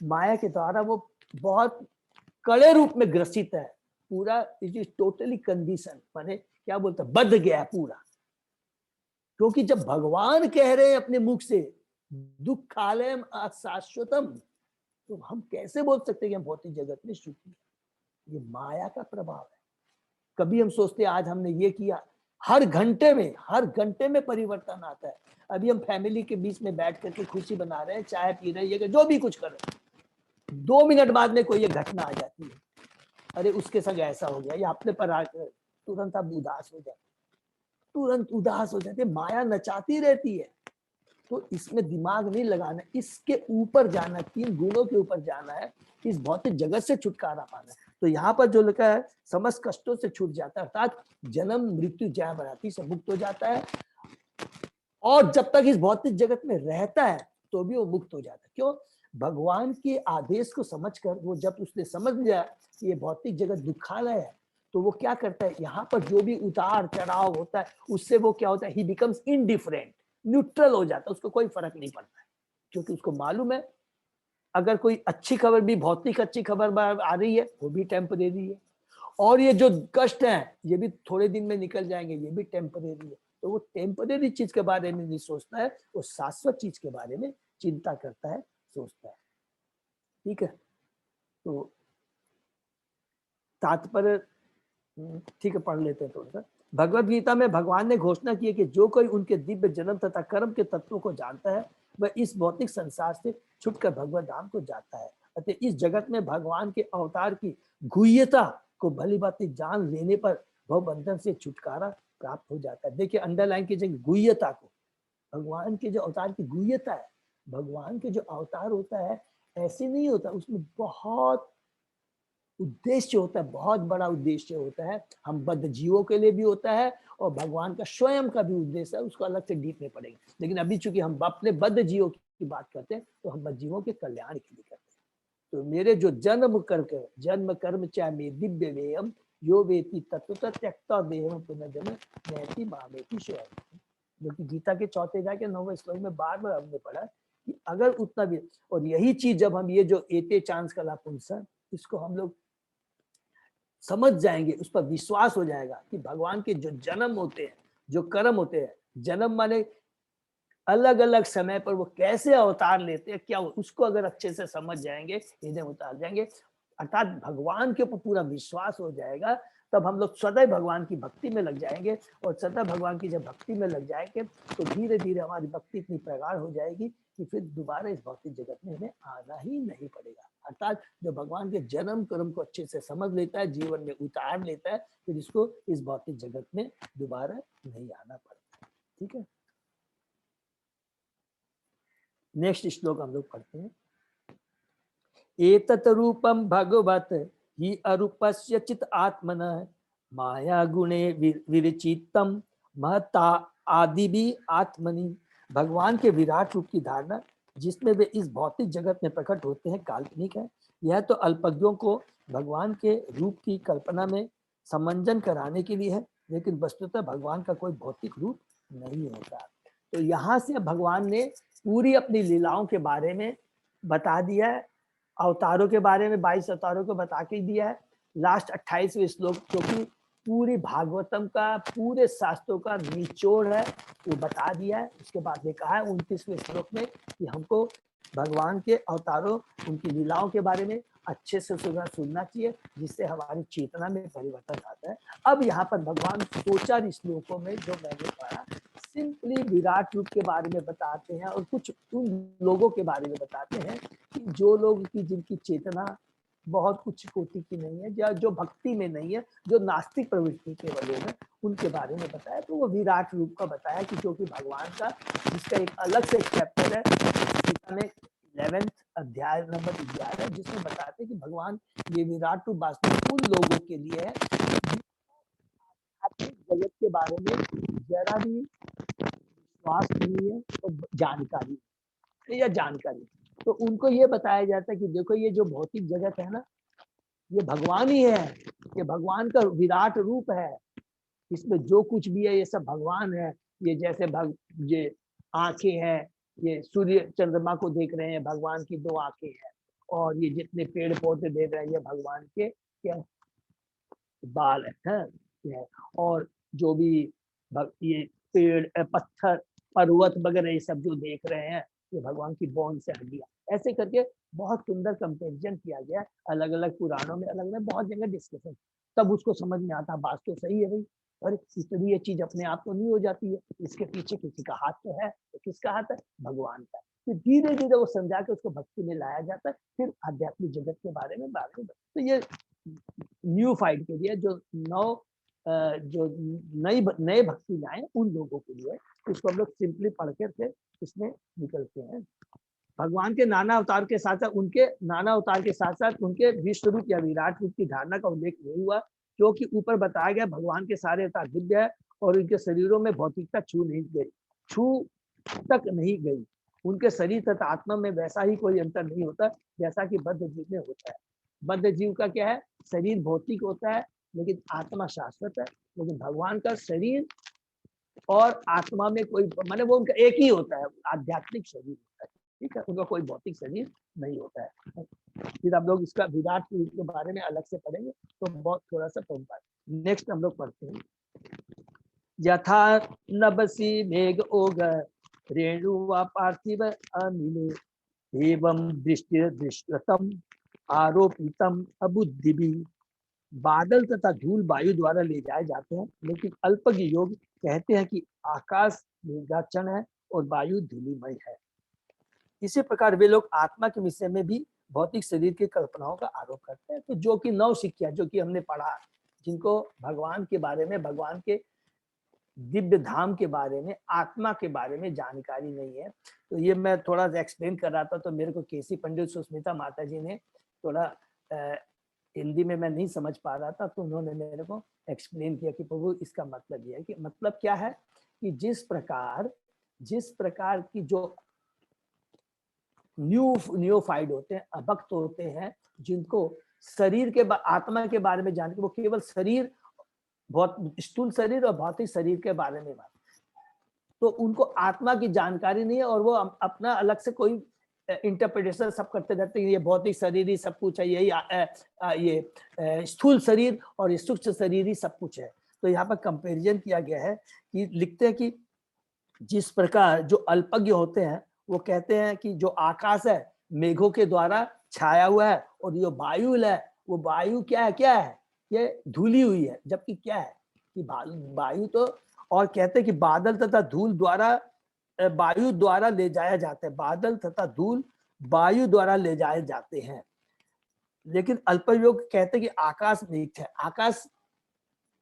Speaker 1: माया के द्वारा वो बहुत कड़े रूप में ग्रसित है। पूरा इट इज टोटली कंडीशन, माने क्या बोलते हैं, बंध गया है पूरा। क्योंकि जब भगवान कह रहे हैं अपने मुख से दुखालयम अशाश्वतम, तो हम कैसे बोल सकते हैं कि हम भौतिक जगत में सुखी हैं? ये माया का प्रभाव है। कभी हम सोचते हैं आज हमने ये किया, हर घंटे में परिवर्तन आता है। अभी हम फैमिली के बीच में बैठ करके खुशी बना रहे हैं, चाय पी रहे हैं, जो भी कुछ कर रहे हैं, 2 मिनट बाद में कोई ये घटना आ जाती है, अरे उसके संग ऐसा हो गया, या अपने पर आकर तुरंत आप उदास हो जाते। माया नचाती रहती है। तो इसमें दिमाग नहीं लगाना, इसके ऊपर जाना, 3 गुणों के ऊपर जाना है, इस भौतिक जगत से छुटकारा पाना है। तो यहाँ पर जो लिखा है समस्त कष्टों से छूट जाता है, अर्थात जन्म मृत्यु जया मराती से मुक्त हो जाता है। और जब तक इस भौतिक जगत में रहता है तो भी वो मुक्त हो जाता है। क्यों? भगवान के आदेश को समझकर वो जब उसने समझ लिया कि ये भौतिक जगत दुखालय है, तो वो क्या करता है, यहाँ पर जो भी उतार चढ़ाव होता है उससे वो क्या होता है, ही बिकम्स इनडिफरेंट, न्यूट्रल हो जाता है, उसको कोई फर्क नहीं पड़ता है। क्योंकि उसको मालूम है अगर कोई अच्छी खबर भी, भौतिक अच्छी खबर आ रही है, वो भी टेम्परेरी है, और ये जो कष्ट है ये भी थोड़े दिन में निकल जाएंगे, ये भी टेम्परेरी है। तो वो टेम्परेरी चीज के बारे में नहीं सोचता है, वो शाश्वत चीज के बारे में चिंता करता है, सोचता है। ठीक है, तो तात्पर्य ठीक है, पढ़ लेते हैं थोड़ा सा। भगवत गीता में भगवान ने घोषणा की है कि जो कोई उनके दिव्य जन्म तथा कर्म के तत्वों को जानता है वह इस भौतिक संसार से छुटकर भगवत धाम को जाता है। अतः इस जगत में भगवान के अवतार की गुह्यता को भली भांति जान लेने पर भव बंधन से छुटकारा प्राप्त हो जाता है। देखिए अंडरलाइन की जगह गुह्यता को, भगवान के जो अवतार की गुह्यता है, भगवान के जो अवतार होता है ऐसे नहीं होता, उसमें बहुत उद्देश्य होता है, बहुत बड़ा उद्देश्य होता है। हम बद्ध जीवों के लिए भी होता है और भगवान का स्वयं का भी उद्देश्य है, उसको अलग से डीप में पड़ेगा। लेकिन अभी चूंकि हम अपने बद्ध जीवों की बात करते हैं तो हम बद्ध जीवों के कल्याण के लिए करते हैं। तो मेरे जो जन्म कर्म चाहे दिव्य वेयम यो वेति तत्वतः त्यक्ता देहम पुनर्जन्म नैति मामेति स्वयं, जो कि गीता के 4th अध्याय के 9वें श्लोक में बार बार हमने पढ़ा कि अगर उतना भी, और यही चीज जब हम ये जो एते चांस कला पुंसा, इसको हम लोग समझ जाएंगे, उस पर विश्वास हो जाएगा कि भगवान के जो जन्म होते हैं, जो कर्म होते हैं, जन्म माने अलग अलग समय पर वो कैसे अवतार लेते हैं, क्या उसको अगर अच्छे से समझ जाएंगे, इन्हें उतार जाएंगे, अर्थात भगवान के ऊपर पूरा विश्वास हो जाएगा, तब हम लोग सदैव भगवान की भक्ति में लग जाएंगे। और सदैव भगवान की जब भक्ति में लग जाएंगे तो धीरे धीरे हमारी भक्ति इतनी प्रगाढ़ हो जाएगी कि फिर दोबारा इस भौतिक जगत में हमें आना ही नहीं पड़ेगा। अर्थात जो भगवान के जन्म कर्म को अच्छे से समझ लेता है, जीवन में उतार लेता है, फिर इसको इस भौतिक जगत में दोबारा नहीं आना पड़ता। ठीक है, नेक्स्ट श्लोक हम लोग पढ़ते हैं। एतत् रूपम भगवत ही अरूपस्य चित आत्मनः माया गुणे विरचितम महता आदि भी आत्मनि। भगवान के विराट रूप की धारणा जिसमें वे इस भौतिक जगत में प्रकट होते हैं काल्पनिक है। यह तो अल्पज्ञों को भगवान के रूप की कल्पना में समंजन कराने के लिए है, लेकिन वस्तुतः भगवान का कोई भौतिक रूप नहीं होता। तो यहाँ से भगवान ने पूरी अपनी लीलाओं के बारे में बता दिया है, अवतारों के बारे में 22 अवतारों को बता के दिया है। लास्ट 28वें श्लोक, क्योंकि पूरी भागवतम का, पूरे शास्त्रों का निचोड़ है, वो बता दिया है। उसके बाद ये कहा है 29वें श्लोक में कि हमको भगवान के अवतारों, उनकी लीलाओं के बारे में अच्छे से सुनना चाहिए, जिससे हमारी चेतना में परिवर्तन आता है। अब यहाँ पर भगवान 2-4 श्लोकों में जो मैंने पढ़ा, सिंपली विराट रूप के बारे में बताते हैं और कुछ उन लोगों के बारे में बताते हैं कि जो लोग की जिनकी चेतना बहुत उच्च कोटि की नहीं है, या जो भक्ति में नहीं है, जो नास्तिक प्रवृत्ति के लोग हैं, उनके बारे में बताया। तो वो विराट रूप का बताया कि जो कि भगवान का, जिसका एक अलग से चैप्टर है गीता में 11 अध्याय नंबर 11, जिसमें बताते हैं कि भगवान ये विराट रूप वास्तव उन लोगों के लिए है जगत के बारे में जरा भी विश्वास नहीं है और जानकारी, तो उनको ये बताया जाता है कि देखो ये जो भौतिक जगत है ना, ये भगवान ही है, ये भगवान का विराट रूप है, इसमें जो कुछ भी है ये सब भगवान है। ये जैसे ये आंखें हैं, ये सूर्य चंद्रमा को देख रहे हैं, भगवान की 2 आंखें हैं, और ये जितने पेड़ पौधे देख रहे हैं ये भगवान के क्या बाल है। और जो भी ये पेड़, पत्थर, पर्वत वगैरह ये सब जो देख रहे हैं, ये भगवान की बोन से हड्डियां। ऐसे करके बहुत सुंदर कंपैरिजन किया गया, अलग अलग पुराणों में, अलग अलग बहुत जगह डिस्कशन, तब उसको समझ में आता बात तो सही है भाई, अरे इतनी ये चीज अपने आप तो नहीं हो जाती है, इसके पीछे किसी का हाथ तो है। तो किसका हाथ है? भगवान का। तो धीरे धीरे वो समझा के उसको भक्ति में लाया जाता है, फिर आध्यात्मिक जगत के बारे में तो ये न्यू फाइट के लिए जो जो नए भक्ति लाए उन लोगों के लिए, इसको हम लोग सिंपली पढ़ के इसमें निकलते हैं। भगवान के नाना अवतार के साथ साथ उनके विश्व रूप या विराट रूप की धारणा का उल्लेख नहीं हुआ, क्योंकि ऊपर बताया गया भगवान के सारे अवतार दिव्य है और उनके शरीरों में भौतिकता छू तक नहीं गई। उनके शरीर तथा आत्मा में वैसा ही कोई अंतर नहीं होता जैसा कि बद्ध जीव में होता है। बद्ध जीव का क्या है? शरीर भौतिक होता है लेकिन आत्मा शाश्वत है। लेकिन भगवान का शरीर और आत्मा में कोई, माने वो उनका एक ही होता है, आध्यात्मिक शरीर होता है, ठीक है, उनका कोई भौतिक शरीर नहीं होता है। फिर हम लोग इसका विराट रूप के बारे में अलग से पढ़ेंगे, तो बहुत थोड़ा सा पढ़ पाए। नेक्स्ट हम लोग पढ़ते हैं, यथा नभसि मेघ ओग रेणुवा पार्थिव अनिले एवं दृष्टितम आरोपितम अबुद्धि। बादल तथा धूल वायु द्वारा ले जाए जाते हैं, लेकिन अल्पज्ञ योग कहते हैं कि आकाश मेघाच्छन्न है और वायु धूलिमय है। इसी प्रकार वे लोग आत्मा के विषय में भी भौतिक शरीर की कल्पनाओं का आरोप करते हैं। तो जो कि 9 शिक्षा जो कि हमने पढ़ा, जिनको भगवान के बारे में, भगवान के दिव्य धाम के बारे में, आत्मा के बारे में जानकारी नहीं है, तो ये मैं थोड़ा सा एक्सप्लेन कर रहा था, तो मेरे को केसी पंडित सुस्मिता माता जी ने थोड़ा हिंदी में मैं नहीं समझ पा रहा था, तो उन्होंने मेरे को एक्सप्लेन किया कि प्रभु इसका मतलब ये है कि मतलब क्या है कि जिस प्रकार की जो न्यूफाइड होते हैं, अभक्त होते हैं, जिनको शरीर के आत्मा के बारे में जानते, वो केवल शरीर, बहुत स्थूल शरीर और भौतिक शरीर के बारे में बात, तो उनको आत्मा की जानकारी नहीं है और वो अपना अलग से कोई इंटरप्रिटेशन सब करते रहते हैं। ये भौतिक शरीर ही सब कुछ है, यही ये स्थूल शरीर और सूक्ष्म शरीर ही सब कुछ है। तो यहाँ पर कंपैरिजन किया गया है कि लिखते हैं कि जिस प्रकार जो अल्पज्ञ होते हैं वो कहते हैं कि जो आकाश है मेघों के द्वारा छाया हुआ है और जो वायु है वो वायु क्या है, ये धुली हुई है, जबकि क्या है कि वायु तो, और कहते हैं कि बादल तथा धूल द्वारा वायु द्वारा ले जाया जाता है, बादल तथा धूल वायु द्वारा ले जाए जाते हैं। लेकिन अल्पयोग कहते हैं कि आकाश मेघ है, आकाश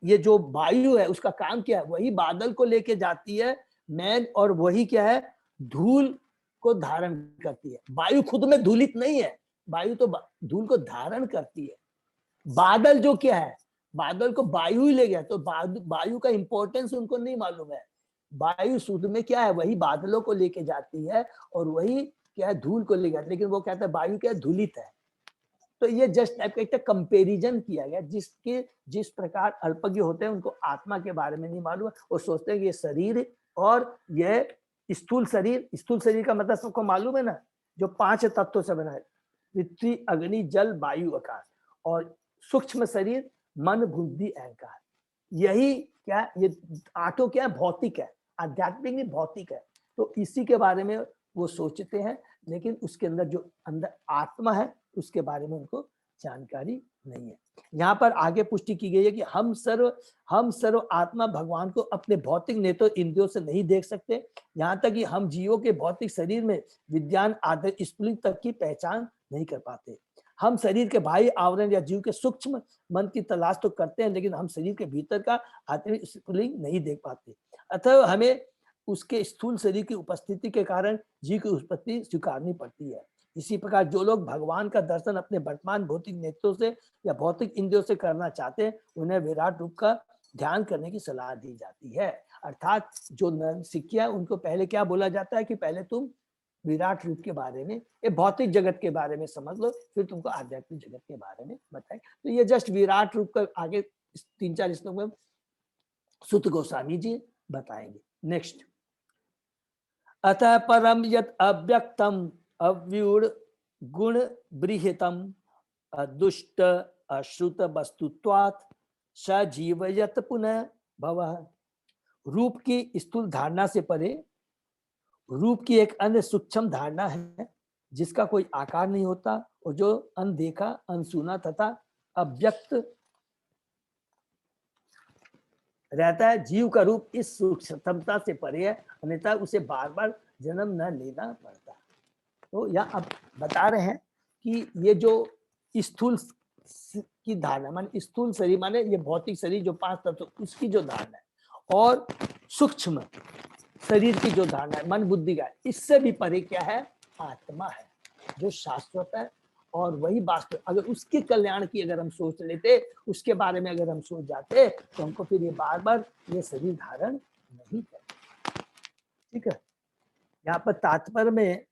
Speaker 1: ये जो वायु है उसका काम क्या है, वही बादल को लेके जाती है मैन, और वही क्या है, धूल को धारण करती है। वायु खुद में धूलित नहीं है, वायु तो धूल को धारण करती है। बादल जो क्या है, बादल को वायु ही ले गया, तो वायु का इंपॉर्टेंस उनको नहीं मालूम है। वायु शुद्ध में क्या है, वही बादलों को लेके जाती है और वही क्या है, धूल को ले जाती है, लेकिन वो कहता है वायु क्या है, धूलित है। तो ये जस्ट एक कंपैरिजन किया गया, जिस प्रकार अल्पज्ञ होते हैं उनको आत्मा के बारे में नहीं मालूम है, वो सोचते हैं कि ये शरीर और यह स्थूल शरीर का मतलब सबको मालूम है ना, जो 5 तत्वों से बना है, पृथ्वी अग्नि जल वायु आकाश, और सूक्ष्म शरीर मन बुद्धि अहंकार। यही क्या, ये आठों क्या है, भौतिक है, आध्यात्मिक नहीं भौतिक है। तो इसी के बारे में वो सोचते हैं, लेकिन उसके अंदर जो अंदर आत्मा है उसके बारे में उनको जानकारी नहीं है। यहाँ पर आगे पुष्टि की गई है कि हम सर्व आत्मा भगवान को अपने भौतिक नेत्र इंद्रियों से नहीं देख सकते, यहाँ तक कि हम जीवों के भौतिक शरीर में विज्ञान आदर स्फुलिंग तक की पहचान नहीं कर पाते। हम शरीर के बाह्य आवरण या जीव के सूक्ष्म मन की तलाश तो करते हैं, लेकिन हम शरीर के भीतर का आत्मिक स्फुलिंग नहीं देख पाते। अतः हमें उसके स्थूल शरीर की उपस्थिति के कारण जीव की उत्पत्ति स्वीकारनी पड़ती है। इसी प्रकार जो लोग भगवान का दर्शन अपने वर्तमान भौतिक नेत्रों से या भौतिक इंद्रियों से करना चाहते हैं, उन्हें विराट रूप का ध्यान करने की सलाह दी जाती है। अर्थात जो नरसिकिया, उनको पहले क्या बोला जाता है कि पहले तुम विराट रूप के बारे में, ये भौतिक जगत के बारे में समझ लो, फिर तुमको आध्यात्मिक जगत के बारे में बताए। तो ये जस्ट विराट रूप का आगे 3-4 श्लोक में सुत गोस्वामी जी बताएंगे। नेक्स्ट, अतः परम यत् अव्यक्तम अव्यूढ़ गुण बृहतम दुष्ट अश्रुत वस्तुत्वात् स जीवयत पुनः भवः। रूप की स्थूल धारणा से परे रूप की एक अन्य सूक्ष्म धारणा है जिसका कोई आकार नहीं होता और जो अनदेखा, अनसुना तथा अव्यक्त रहता है। जीव का रूप इस सूक्ष्मता से परे है, अन्यथा उसे बार बार जन्म न लेना पड़ता। तो यहाँ अब बता रहे हैं कि ये जो स्थूल की धारणा, माने स्थूल शरीर माने ये भौतिक शरीर जो 5 तत्व, उसकी जो धारणा है, और सूक्ष्म शरीर की जो धारणा है, मन बुद्धि का, इससे भी परे क्या है, आत्मा है जो शाश्वत है और वही वास्तव। अगर उसके कल्याण की अगर हम सोच लेते, उसके बारे में अगर हम सोच जाते, तो हमको फिर ये बार बार ये शरीर धारण नहीं करते। ठीक है, यहाँ पर तात्पर्य में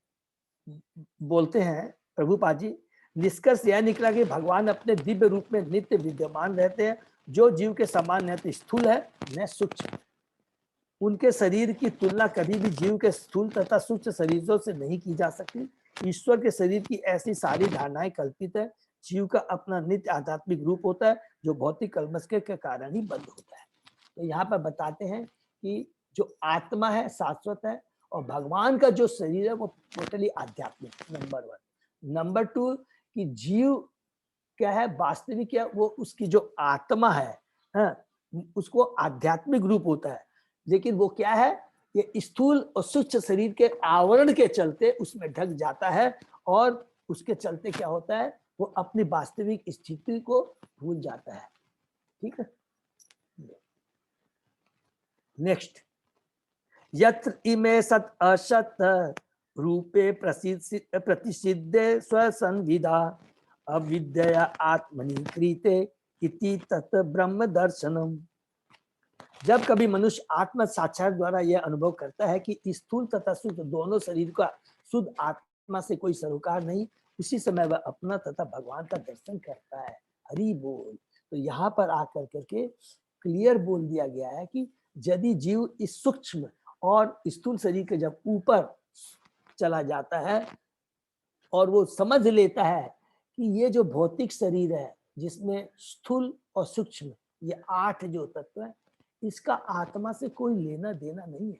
Speaker 1: बोलते हैं प्रभुपाद जी, निष्कर्ष यह निकला कि भगवान अपने दिव्य रूप में नित्य विद्यमान रहते हैं, जो जीव के समान न तो स्थूल है न सूक्ष्म। उनके शरीर की तुलना कभी भी जीव के स्थूल तथा सूक्ष्म शरीरों से नहीं की जा सकती। ईश्वर के शरीर की ऐसी सारी धारणाएं कल्पित है। जीव का अपना नित्य आध्यात्मिक रूप होता है जो भौतिक कल्मश के कारण ही बंद होता है। तो यहाँ पर बताते हैं कि जो आत्मा है शाश्वत है और भगवान का जो शरीर है वो टोटली आध्यात्मिक, नंबर 1। नंबर 2 कि जीव क्या है, वास्तविक क्या, वो उसकी जो आत्मा है, उसको आध्यात्मिक रूप होता है, लेकिन वो क्या है, ये स्थूल और सूक्ष्म शरीर के आवरण के चलते उसमें ढक जाता है और उसके चलते क्या होता है, वो अपनी वास्तविक स्थिति को भूल जाता है। ठीक है, नेक्स्ट, यत्र इमे सत असत रूपे प्रतिसिद्धे स्वसंविदा अविद्या आत्मनि क्रीते इति तत् ब्रह्म दर्शनम। जब कभी मनुष्य आत्म साक्षात द्वारा यह अनुभव करता है कि स्थूल तथा सूक्ष्म दोनों शरीर का शुद्ध आत्मा से कोई सरोकार नहीं, उसी समय वह अपना तथा भगवान का दर्शन करता है। हरि बोल। तो यहाँ पर आकर करके क्लियर बोल दिया गया है कि यदि जीव इस सूक्ष्म और स्थूल शरीर के जब ऊपर चला जाता है और वो समझ लेता है कि ये जो भौतिक शरीर है जिसमें स्थूल और सूक्ष्म ये 8 जो तत्व है, इसका आत्मा से कोई लेना देना नहीं है।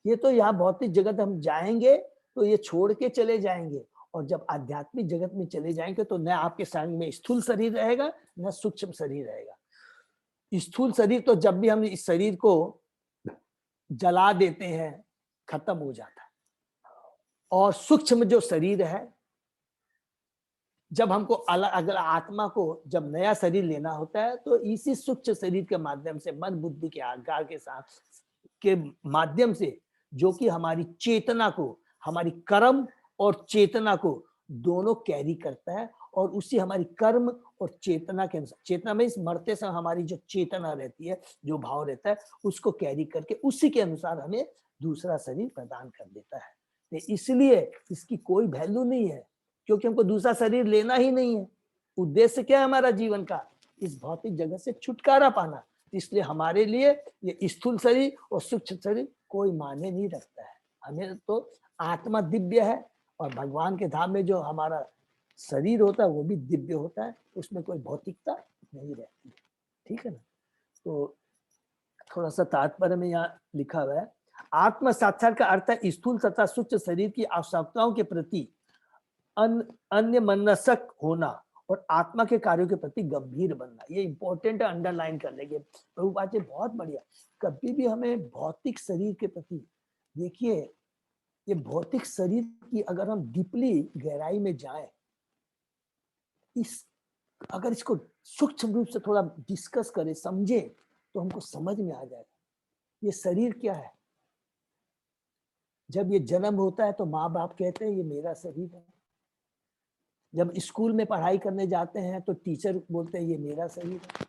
Speaker 1: ये तो यहाँ भौतिक जगत हम जाएंगे तो ये छोड़ के चले जाएंगे, और जब आध्यात्मिक जगत में चले जाएंगे तो न आपके संग में स्थूल शरीर रहेगा न सूक्ष्म शरीर रहेगा। स्थूल शरीर तो जब भी हम इस शरीर को जला देते हैं खत्म हो जाता है, और सूक्ष्म जो शरीर है जब हमको अगर आत्मा को जब नया शरीर लेना होता है तो इसी सूक्ष्म शरीर के माध्यम से, मन बुद्धि के आकार के साथ के माध्यम से, जो कि हमारी चेतना को, हमारी कर्म और चेतना को दोनों कैरी करता है, और उसी हमारी कर्म और चेतना के अनुसार, चेतना में इस मरते समय हमारी जो चेतना रहती है, जो भाव रहता है, उसको कैरी करके उसी के अनुसार हमें दूसरा शरीर प्रदान कर देता है। तो इसलिए इसकी कोई वैल्यू नहीं है, क्योंकि हमको दूसरा शरीर लेना ही नहीं है। उद्देश्य क्या है हमारा जीवन का, इस भौतिक जगत से छुटकारा पाना। इसलिए हमारे लिए ये स्थूल शरीर और सूक्ष्म शरीर कोई मायने नहीं रखता है। हमें तो आत्मा दिव्य है और भगवान के धाम में जो हमारा शरीर होता है वो भी दिव्य होता है, उसमें कोई भौतिकता नहीं रहती। ठीक है ना। तो थोड़ा सा तात्पर्य में यहाँ लिखा हुआ है, आत्म साक्षात्कार का अर्थ है स्थूल तथा सूक्ष्म शरीर की आवश्यकताओं के प्रति अन्य मनस्क होना और आत्मा के कार्यों के प्रति गंभीर बनना। ये इंपॉर्टेंट है, अंडरलाइन कर लेंगे। प्रभुपाद जी बहुत बढ़िया। कभी भी हमें भौतिक शरीर के प्रति, देखिए ये भौतिक शरीर की अगर हम डीपली गहराई में जाएं, अगर इसको सूक्ष्म रूप से थोड़ा डिस्कस करें, समझे, तो हमको समझ में आ जाएगा ये शरीर क्या है। जब ये जन्म होता है तो माँ बाप कहते हैं ये मेरा शरीर है। जब स्कूल में पढ़ाई करने जाते हैं तो टीचर बोलते हैं ये मेरा शरीर है।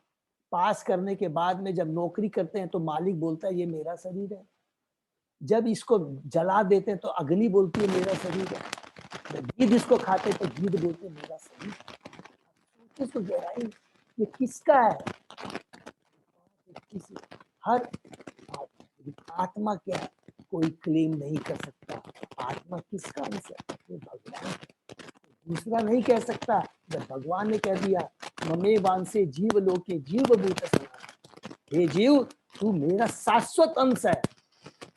Speaker 1: पास करने के बाद में जब नौकरी करते हैं तो मालिक बोलता है ये मेरा शरीर है। जब इसको जला देते हैं तो अग्नि बोलती है मेरा शरीर है। जब गिद्ध इसको खाते हैं तो गिद्ध बोलते हैं मेरा शरीर है। इसको गहराई, ये किसका है? हर आत्मा क्या है? कोई क्लेम नहीं कर सकता। आत्मा किसका अंश है? ये भगवान। दूसरा नहीं कह सकता। जब भगवान ने कह दिया ममे वांसे जीव लोके जीव भूत सनातन, हे जीव तू मेरा शाश्वत अंश है,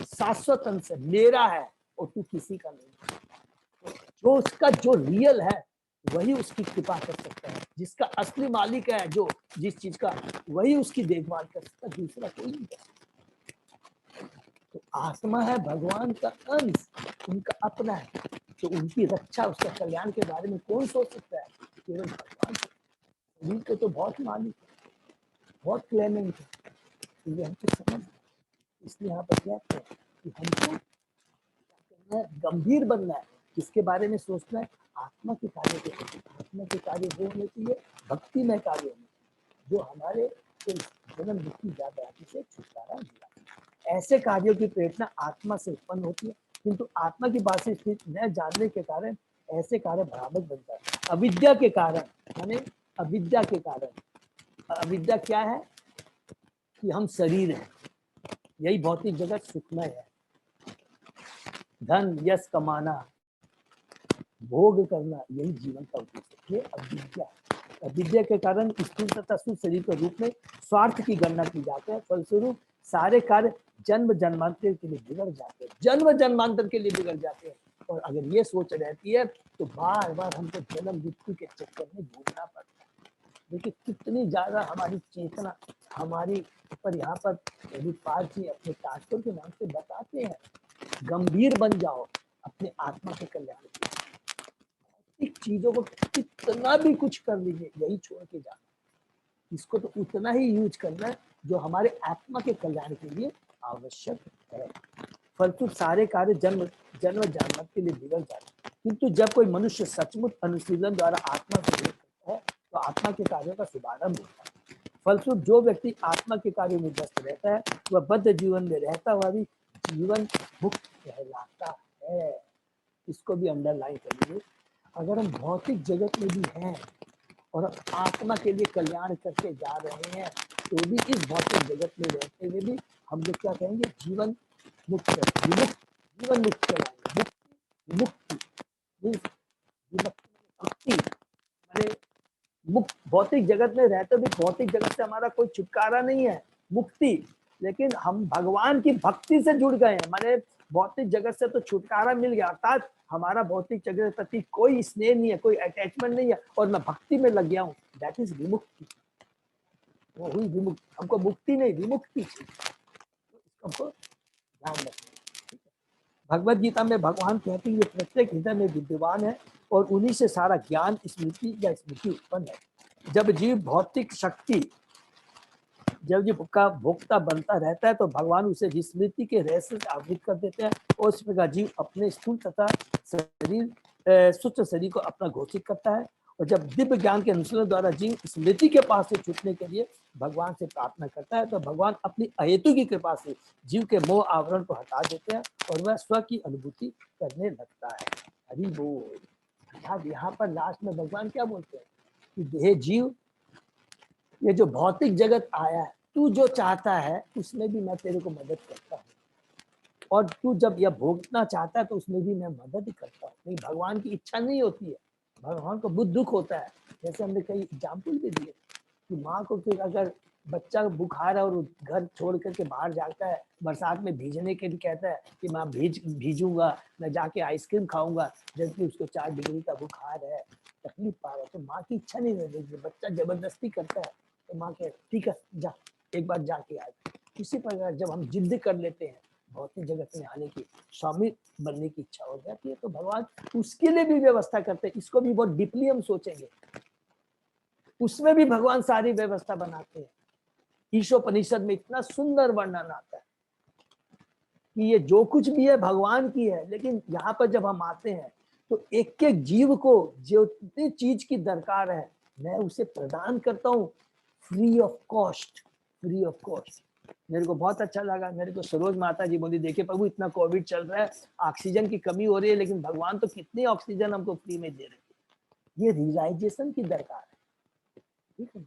Speaker 1: शाश्वत अंश है, मेरा है और तू किसी का नहीं। जो उसका जो रियल है वही उसकी कृपा कर सकता है। जिसका असली मालिक है, जो जिस चीज का, वही उसकी देखभाल कर सकता है, दूसरा कोई नहीं कर सकता। तो आत्मा है भगवान का अंश, उनका अपना है, तो उनकी रक्षा, उसका कल्याण के बारे में कौन सोच सकता है? केवल भगवान। शरीर के तो बहुत मालिक है, बहुत क्लेमेंट है, तो ये हमको समझ। इसलिए यहाँ पर क्या है कि हमको करना है, गंभीर बनना है, किसके बारे में सोचना है? आत्मा के कार्य के प्रति। आत्मा के कार्य वो होने चाहिए भक्ति में कार्य होने, जो हमारे जन्म दुखी व्याधि से छुटकारा दिला। ऐसे कार्यों की प्रेरणा आत्मा से उत्पन्न होती है, किंतु आत्मा की बात से स्थित न जानने के कारण ऐसे कार्य भ्रामक बन जाते हैं। अविद्या के कारण, माने अविद्या के कारण। अविद्या क्या है? कि हम शरीर हैं, यही भौतिक जगत सुखमय है। धन यश कमाना, भोग करना, यही जीवन का उद्देश्य। ये अविद्या। अविद्या के कारण स्थूल तथा सूक्ष्म शरीर के रूप में स्वार्थ की गणना की जाती है। फलस्वरूप सारे कार्य जन्म जन्मांतर के लिए बिगड़ जाते हैं, जन्म जन्मांतर के लिए बिगड़ जाते हैं। और अगर ये सोच रहती है तो बार बार हमको जन्म मृत्यु के चक्कर में घूमना पड़ता है। देखिए कितनी ज्यादा हमारी चेतना, हमारी पर यहाँ पर प्रभुपाद जी अपने तात्पर्य के नाम से बताते हैं, गंभीर बन जाओ अपने आत्मा के कल्याण के लिए। चीजों को कितना भी कुछ कर लीजिए, यही छोड़ के जाना। इसको तो उतना ही यूज करना है जो हमारे आत्मा के कल्याण के लिए आवश्यक है। फलस्वरूप सारे कार्य जन्म जन्मत के लिए बिगड़ जाते हैं। किंतु जब कोई मनुष्य सचमुच अनुशीलन द्वारा आत्मा से करता है तो आत्मा के कार्यों का शुभारंभ होता है। फलस्वरूप जो व्यक्ति आत्मा के कार्यों में व्यस्त रहता है वह बद्ध जीवन में रहता हुआ भी जीवन मुक्त कहलाता है। इसको भी अंडरलाइन करिए। अगर हम भौतिक जगत में भी हैं और आत्मा के लिए कल्याण करके जा रहे हैं, तो भी इस भौतिक जगत में रहते हुए भी हम लोग क्या कहेंगे? जीवन मुक्त, विमुक्त, जीवन मुक्त कहलाएंगे। मुक्ति, मुक्ति माने मुक्त। भौतिक जगत में रहते भी भौतिक जगत से हमारा कोई छुटकारा नहीं है, मुक्ति। लेकिन हम भगवान की भक्ति से जुड़ गए हैं, माने भौतिक जगत से तो छुटकारा मिल गया, अर्थात हमारा भौतिक जगत के प्रति कोई स्नेह नहीं है, कोई अटैचमेंट नहीं है, और मैं भक्ति में लग गया हूँ। That is vimukti. वो हुई विमुक्ति। हमको मुक्ति नहीं, विमुक्ति चाहिए। हमको ध्यान रखना। भगवत गीता में भगवान कहते हैं ये प्रत्येक हृदय में विद्यमान है और उन्हीं से सारा ज्ञान, स्मृति या स्मृति उत्पन्न है। जब जीव भौतिक शक्ति, जब जीव का भोक्ता बनता रहता है तो भगवान उसे विस्मृति के रहस्य से आवृत कर देते हैं और उस प्रकार जीव अपने स्थूल तथा शरीर सूक्ष्म शरीर को अपना घोषित करता है। और जब दिव्य ज्ञान के अनुशीलन द्वारा जीव स्मृति के पास से छूटने के लिए भगवान से प्रार्थना करता है तो भगवान अपनी अहेतु की कृपा से जीव के मोह आवरण को हटा देते हैं और वह स्व की अनुभूति करने लगता है। हरि बोल। यहाँ पर लास्ट में भगवान क्या बोलते हैं कि हे जीव, ये जो भौतिक जगत आया है, तू जो चाहता है उसमें भी मैं तेरे को मदद करता हूँ, और तू जब यह भोगना चाहता है तो उसमें भी मैं मदद ही करता हूँ। नहीं, भगवान की इच्छा नहीं होती है, भगवान को बहुत दुख होता है। जैसे हमने कई एग्जाम्पल भी दिए कि माँ को फिर अगर बच्चा बुखार है और घर छोड़ करके बाहर जाता है, बरसात में भीजने के लिए कहता है कि मैं भीजूंगा, मैं जाके आइसक्रीम खाऊंगा, जबकि उसको 4 डिग्री का बुखार है, तकलीफ पा रहा है, तो माँ की इच्छा नहीं रहती, बच्चा जबरदस्ती करता है, तो माँ कहती ठीक है जा एक बार जाके आ। इसी प्रकार जब हम जिद कर लेते हैं भौतिक जगत में आने की, स्वामी बनने की इच्छा हो जाती है, तो भगवान उसके लिए भी व्यवस्था करते हैं। इसको भी बहुत डीपली हम सोचेंगे, उसमें भी भगवान सारी व्यवस्था बनाते हैं। ईशोपनिषद में इतना सुंदर वर्णन आता है कि ये जो कुछ भी है भगवान की है, लेकिन यहाँ पर जब हम आते हैं तो एक एक जीव को जो चीज की दरकार है मैं उसे प्रदान करता हूँ free of cost. Free of cost मेरे को बहुत अच्छा लगा। मेरे को सरोज माता जी बोली देखिए प्रभु इतना कोविड चल रहा है, ऑक्सीजन की कमी हो रही है, लेकिन भगवान तो कितनी ऑक्सीजन हमको फ्री में दे रहे हैं। ये रियलाइजेशन की दरकार है, ठीक है।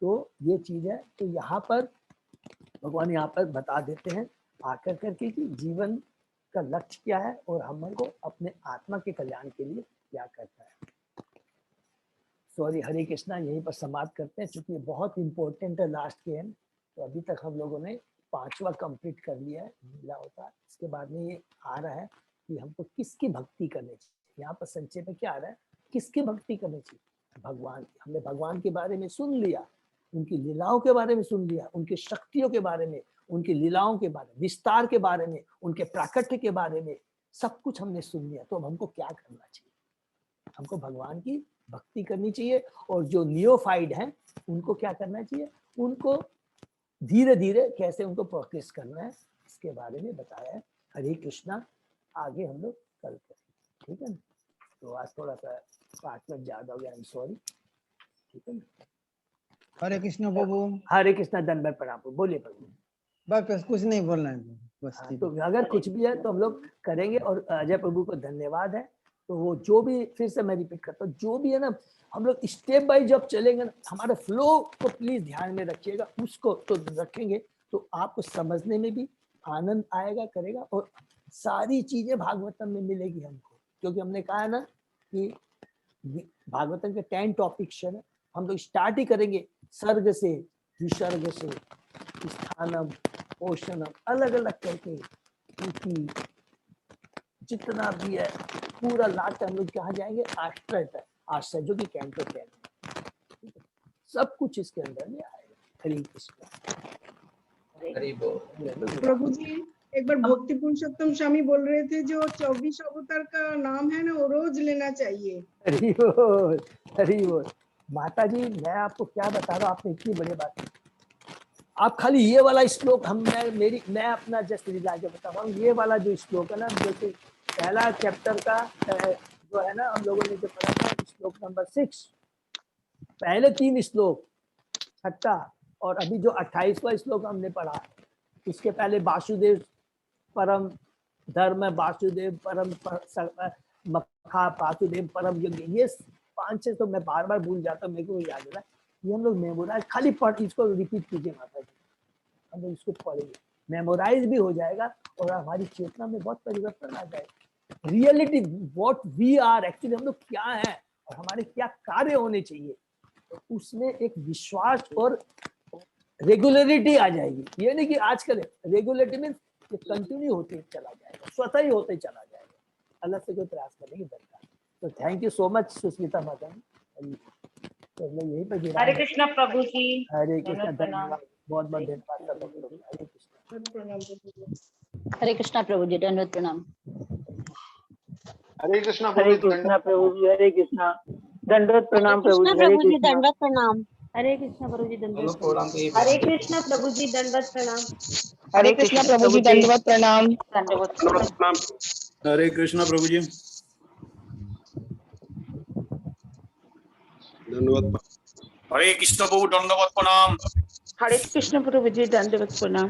Speaker 1: तो ये चीज है। तो यहाँ पर भगवान यहाँ पर बता देते हैं आकर करके कि जीवन का लक्ष्य क्या है और हमको अपने आत्मा के कल्याण के लिए क्या करता है। सॉरी, हरे कृष्णा, यहीं पर समाप्त करते हैं क्योंकि ये बहुत इंपॉर्टेंट है लास्ट के एंड। तो अभी तक हम लोगों ने 5वां कंप्लीट कर लिया है, मिला होता। इसके बाद में ये आ रहा है कि हमको किसकी भक्ति करनी चाहिए। यहाँ पर संक्षेप में क्या आ रहा है, किसकी भक्ति करनी चाहिए, भगवान की। हमने भगवान के बारे में सुन लिया, उनकी लीलाओं के बारे में सुन लिया, उनकी शक्तियों के बारे में, उनकी लीलाओं के बारे में, विस्तार के बारे में, उनके प्राकट्य के बारे में, सब कुछ हमने सुन लिया। तो अब हमको क्या करना चाहिए, हमको भगवान की भक्ति करनी चाहिए। और जो नियोफाइड हैं उनको क्या करना चाहिए, उनको धीरे धीरे कैसे उनको प्रोग्रेस करना है इसके बारे में बताया है। हरे कृष्णा, आगे हम लोग कल करें, ठीक है ना। तो आज थोड़ा सा 5 मिनट ज्यादा हो गया, आई एम सॉरी, ठीक है ना।
Speaker 2: हरे कृष्ण प्रभु।
Speaker 1: हरे कृष्णा, दंडवत प्रणाम। बोलिए प्रभु।
Speaker 2: बस कुछ नहीं बोलना है बस।
Speaker 1: हाँ, तो अगर कुछ भी है तो हम लोग करेंगे। और अजय प्रभु को धन्यवाद है। तो वो जो भी, फिर से मैं रिपीट करता हूँ, जो भी है ना, हम लोग स्टेप बाय जब चलेंगे ना, हमारे फ्लो को प्लीज ध्यान में रखिएगा। उसको तो रखेंगे तो आपको समझने में भी आनंद आएगा, करेगा। और सारी चीजें भागवतम में मिलेगी हमको, क्योंकि हमने कहा है ना कि भागवतम के 10 टॉपिक्स है। हम लोग स्टार्ट ही करेंगे सर्ग से, विसर्ग से, स्थानम, पोषणम, अलग अलग करके जितना भी है पूरा लास्ट हम लोग कहाँ जाएंगे, आश्रय तक। आश्रय जो कि कैंटो 10, सब कुछ इसके अंदर में आएगा। हरे कृष्ण।
Speaker 4: हरि बोल।
Speaker 6: प्रभु जी, एक बार भक्ति पुरुषोत्तम स्वामी बोल रहे थे जो 24 अवतार का नाम है ना, वो रोज लेना चाहिए।
Speaker 1: हरि बोल, हरि बोल। माता जी, मैं आपको क्या बता रहा हूँ, आपने इतनी बड़ी बात। आप खाली ये वाला श्लोक मैं अपना जस्ट लीला के बता रहा हूँ। ये वाला जो श्लोक है ना, जैसे पहला चैप्टर का जो है ना, हम लोगों ने जो पढ़ा था श्लोक नंबर 6, पहले 3 श्लोक, 6ठा और अभी जो 28वां श्लोक हमने पढ़ा, इसके पहले वासुदेव परम धर्म, वासुदेव परम मखा, वासुदेव परम यज्ञ, ये 5-6 तो मैं बार बार भूल जाता हूँ, मेरे को याद है। ये हम लोग मेमोराइज, खाली पढ़, इसको रिपीट कीजिए माता जी, हम लोग इसको पढ़ेंगे, मेमोराइज भी हो जाएगा और हमारी चेतना में बहुत परिवर्तन आ जाएगा। Reality what we are, actually हम लोग क्या है और हमारे क्या कार्य होने चाहिए, तो उसमें एक विश्वास और रेगुलरिटी आ जाएगी। ये नहीं कि आजकल रेगुलरिटी में कंटिन्यू होते चला जाएगा, स्वतः ही होते चला जाएगा, अलग से कोई प्रयास करने की दरकार। तो thank you so much Sushmita माता जी। तो यही पे
Speaker 3: हरे कृष्णा प्रभु जी।
Speaker 1: हरे कृष्णा, धन्यवाद, बहुत बहुत धन्यवाद। हरे कृष्णा,
Speaker 7: हरे कृष्णा प्रभु जी, दंडवत प्रणाम।
Speaker 8: हरे कृष्णा
Speaker 9: प्रभु जी, हरे कृष्णा, दंडवत प्रणाम प्रभु जी, हरे कृष्णा,
Speaker 7: दंडवत प्रणाम।
Speaker 3: हरे कृष्णा प्रभु जी, दंडवत
Speaker 4: प्रणाम।
Speaker 3: हरे कृष्णा प्रभु जी, दंडवत प्रणाम।
Speaker 9: हरे कृष्णा प्रभु जी, दंडवत प्रणाम।
Speaker 10: हरे कृष्णा प्रभु जी,
Speaker 8: धन्यवाद।
Speaker 10: हरे कृष्ण प्रभु, दंडवत प्रणाम।
Speaker 9: हरे कृष्ण प्रभु जी, दंडवत प्रणाम।